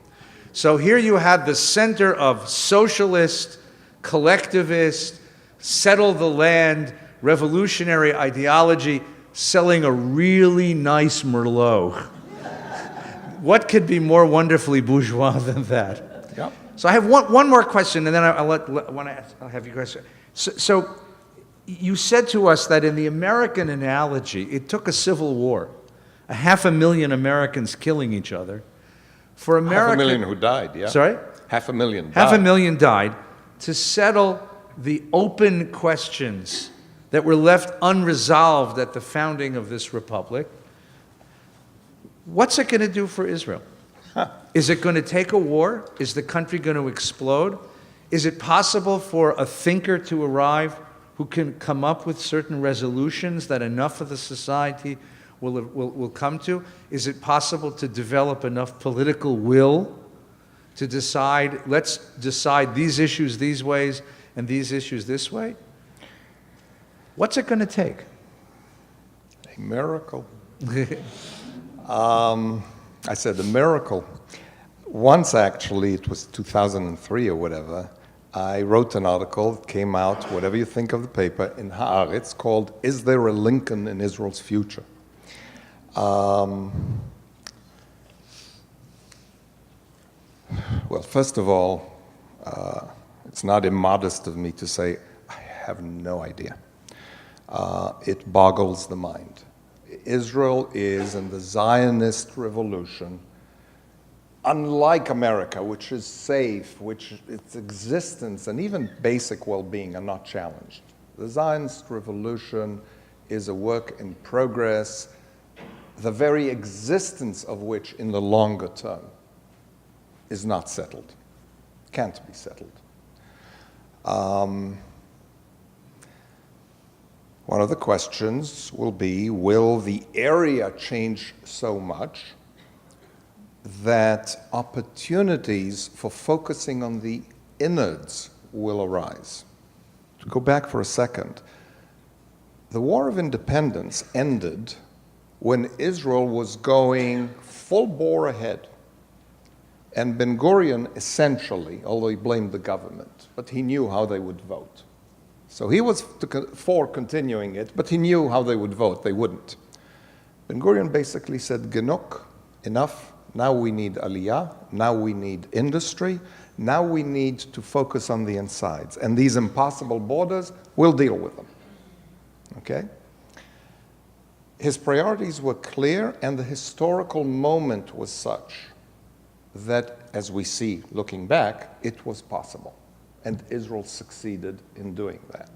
So here you have the center of socialist, collectivist, settle the land, revolutionary ideology, selling a really nice Merlot. What could be more wonderfully bourgeois than that? Yep. So I have one more question, and then I'll have you guys. So you said to us that in the American analogy, it took a civil war, 500,000 Americans killing each other, for America. 500,000 who died, yeah. Sorry? 500,000 died. 500,000 died to settle the open questions that were left unresolved at the founding of this republic. What's it going to do for Israel? Is it going to take a war? Is the country going to explode? Is it possible for a thinker to arrive who can come up with certain resolutions that enough of the society will come to? Is it possible to develop enough political will to decide, let's decide these issues these ways and these issues this way? What's it going to take? A miracle. I said a miracle. Once, actually, it was 2003 or whatever, I wrote an article that came out, whatever you think of the paper, in Haaretz called, Is There a Lincoln in Israel's Future? Well, first of all, it's not immodest of me to say I have no idea. It boggles the mind. Israel is in the Zionist revolution, unlike America, which is safe, which its existence and even basic well-being are not challenged. The Zionist revolution is a work in progress, the very existence of which in the longer term is not settled, can't be settled. One of the questions will be, will the area change so much that opportunities for focusing on the innards will arise? To go back for a second, the War of Independence ended when Israel was going full bore ahead. And Ben-Gurion essentially, although he blamed the government, but he knew how they would vote. So he was for continuing it, but he knew how they would vote. They wouldn't. Ben-Gurion basically said, Genuk, enough. Now we need aliyah. Now we need industry. Now we need to focus on the insides. And these impossible borders, we'll deal with them. Okay? His priorities were clear, and the historical moment was such that, as we see looking back, it was possible. and Israel succeeded in doing that.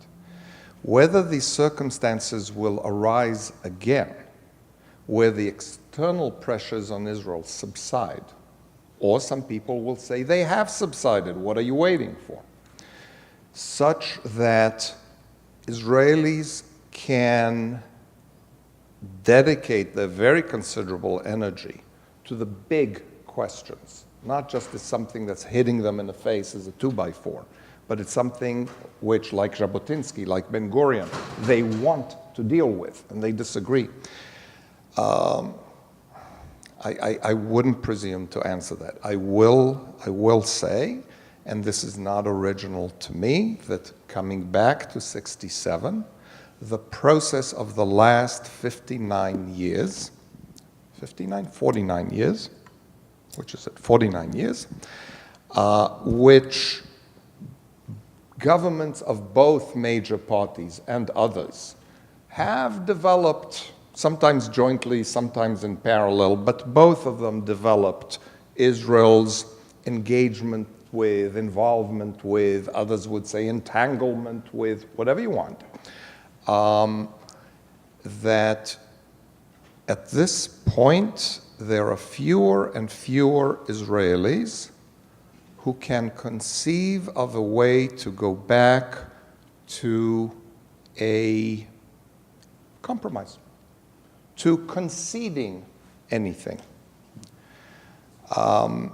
Whether these circumstances will arise again, where the external pressures on Israel subside, or some people will say they have subsided, what are you waiting for? Such that Israelis can dedicate their very considerable energy to the big questions, not just as something that's hitting them in the face as a 2x4, but it's something which, like Jabotinsky, like Ben-Gurion, they want to deal with, and they disagree. I wouldn't presume to answer that. I will say, and this is not original to me, that coming back to 67, the process of the last 49 years, which is at 49 years, which governments of both major parties and others have developed, sometimes jointly, sometimes in parallel, but both of them developed Israel's engagement with, involvement with, others would say entanglement with, whatever you want, that at this point there are fewer and fewer Israelis who can conceive of a way to go back to a compromise, to conceding anything. An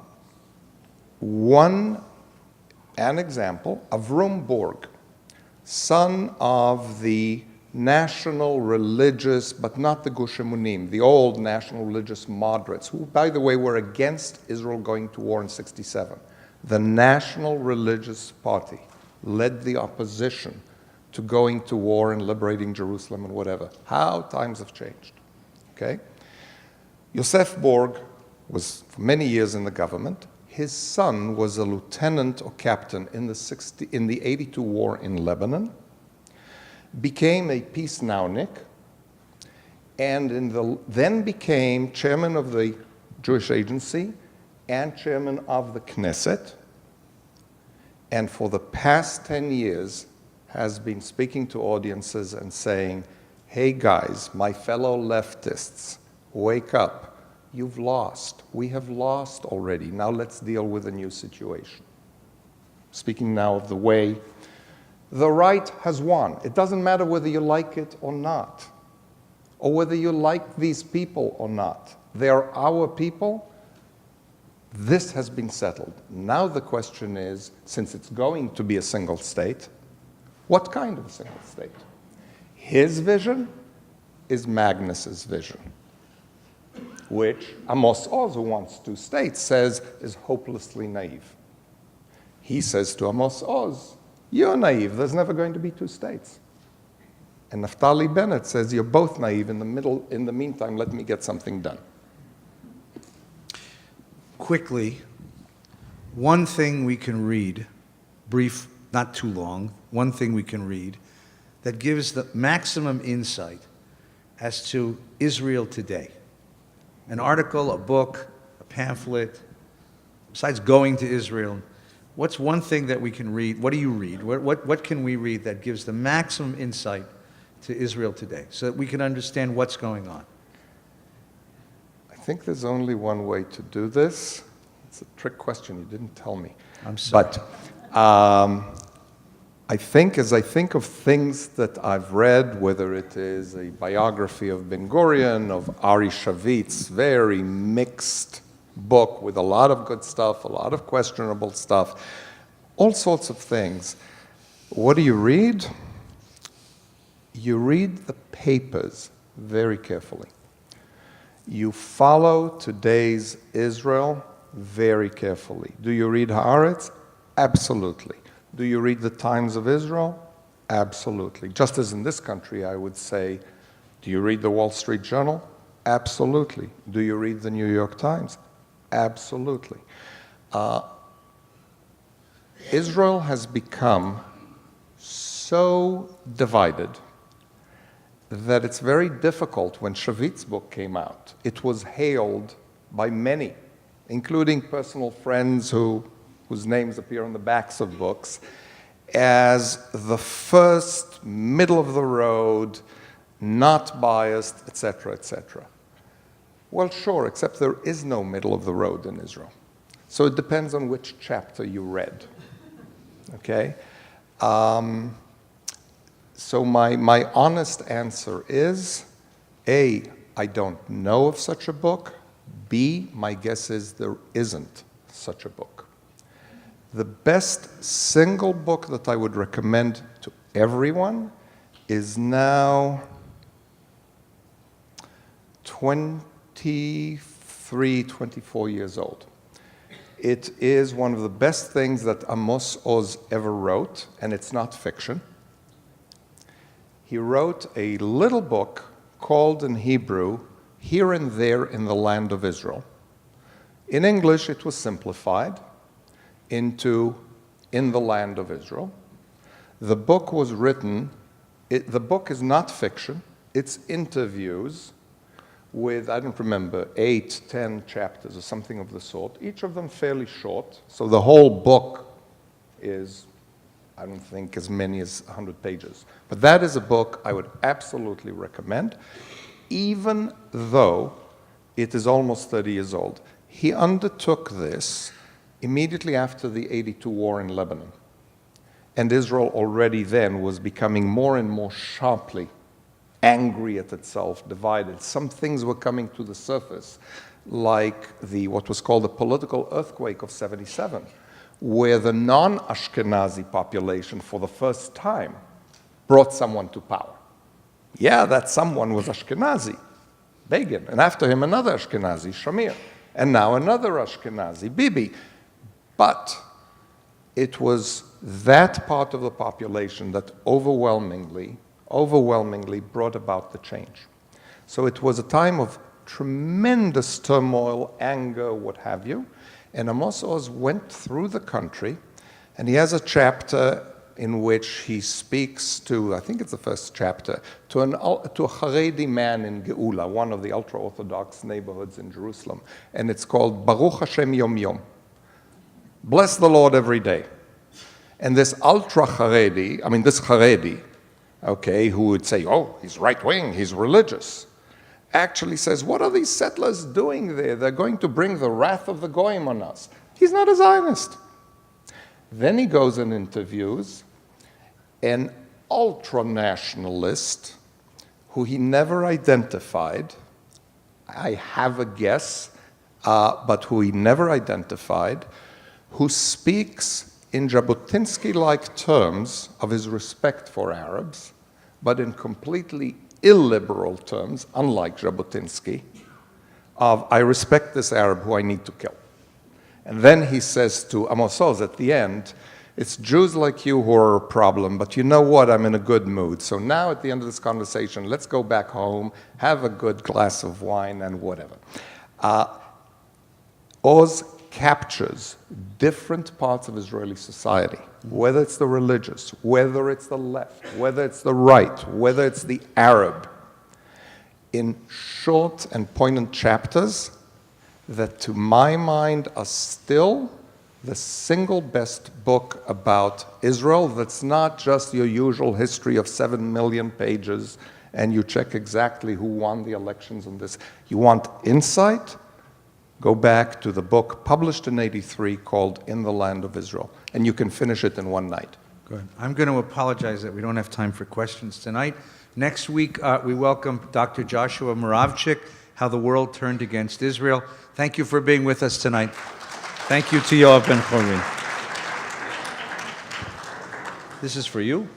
example, Avrum Borg, son of the national religious, but not the Gush Emunim, the old national religious moderates, who, by the way, were against Israel going to war in 67. The National Religious Party led the opposition to going to war and liberating Jerusalem and whatever. How times have changed, okay? Yosef Borg was for many years in the government. His son was a lieutenant or captain in the 82 war in Lebanon, became a peace-nownik, and then became chairman of the Jewish Agency and chairman of the Knesset, and for the past 10 years has been speaking to audiences and saying, hey guys, my fellow leftists, wake up. You've lost. We have lost already. Now let's deal with a new situation. Speaking now of the way the right has won. It doesn't matter whether you like it or not, or whether you like these people or not. They are our people. This has been settled. Now the question is, since it's going to be a single state, what kind of a single state? His vision is Magnus's vision, which Amos Oz, who wants two states, says is hopelessly naive. He says to Amos Oz, you're naive, there's never going to be two states. And Naftali Bennett says, you're both naive. In the meantime, let me get something done. Quickly, one thing we can read, brief, not too long, one thing we can read that gives the maximum insight as to Israel today. An article, a book, a pamphlet, besides going to Israel, what's one thing that we can read? What do you read? What can we read that gives the maximum insight to Israel today so that we can understand what's going on? I think there's only one way to do this. It's a trick question. You didn't tell me. I'm sorry. But I think, as I think of things that I've read, whether it is a biography of Ben-Gurion, of Ari Shavit's very mixed book with a lot of good stuff, a lot of questionable stuff, all sorts of things. What do you read? You read the papers very carefully. You follow today's Israel very carefully. Do you read Haaretz? Absolutely. Do you read the Times of Israel? Absolutely. Just as in this country, I would say, do you read the Wall Street Journal? Absolutely. Do you read the New York Times? Absolutely. Israel has become so divided that it's very difficult. When Shavit's book came out, it was hailed by many, including personal friends whose names appear on the backs of books, as the first, middle of the road, not biased, etc., etc. Well, sure, except there is no middle of the road in Israel. So it depends on which chapter you read. Okay? So my honest answer is, A, I don't know of such a book. B, my guess is there isn't such a book. The best single book that I would recommend to everyone is now 23, 24 years old. It is one of the best things that Amos Oz ever wrote, and it's not fiction. He wrote a little book called in Hebrew, Here and There in the Land of Israel. In English, it was simplified into In the Land of Israel. The book was written, the book is not fiction, it's interviews with, I don't remember, 8, 10 chapters or something of the sort, each of them fairly short. So the whole book is, I don't think, as many as 100 pages. But that is a book I would absolutely recommend, even though it is almost 30 years old. He undertook this immediately after the 82 war in Lebanon. And Israel already then was becoming more and more sharply angry at itself, divided. Some things were coming to the surface, like what was called the political earthquake of 77, where the non-Ashkenazi population, for the first time, brought someone to power. Yeah, that someone was Ashkenazi, Begin, and after him another Ashkenazi, Shamir, and now another Ashkenazi, Bibi. But it was that part of the population that overwhelmingly brought about the change. So it was a time of tremendous turmoil, anger, what have you. And Amos Oz went through the country, and he has a chapter in which he speaks to, I think it's the first chapter, to a Haredi man in Geula, one of the ultra-Orthodox neighborhoods in Jerusalem. And it's called Baruch Hashem Yom Yom. Bless the Lord every day. And this ultra-Haredi, this Haredi, okay, who would say, oh, he's right-wing, he's religious, actually says, what are these settlers doing there? They're going to bring the wrath of the Goyim on us. He's not a Zionist. Then he goes and interviews an ultra-nationalist who he never identified. I have a guess, but who he never identified, who speaks in Jabotinsky-like terms of his respect for Arabs, but in completely illiberal terms, unlike Jabotinsky, of I respect this Arab who I need to kill. And then he says to Amos Oz at the end, it's Jews like you who are a problem, but you know what, I'm in a good mood. So now at the end of this conversation, let's go back home, have a good glass of wine and whatever. Oz captures different parts of Israeli society, whether it's the religious, whether it's the left, whether it's the right, whether it's the Arab, in short and poignant chapters that to my mind are still the single best book about Israel that's not just your usual history of 7 million pages and you check exactly who won the elections on this. You want insight? Go back to the book published in '83 called In the Land of Israel, and you can finish it in one night. Good. I'm going to apologize that we don't have time for questions tonight. Next week, we welcome Dr. Joshua Moravchik, How the World Turned Against Israel. Thank you for being with us tonight. Thank you to Yoav Ben-Chorin. This is for you.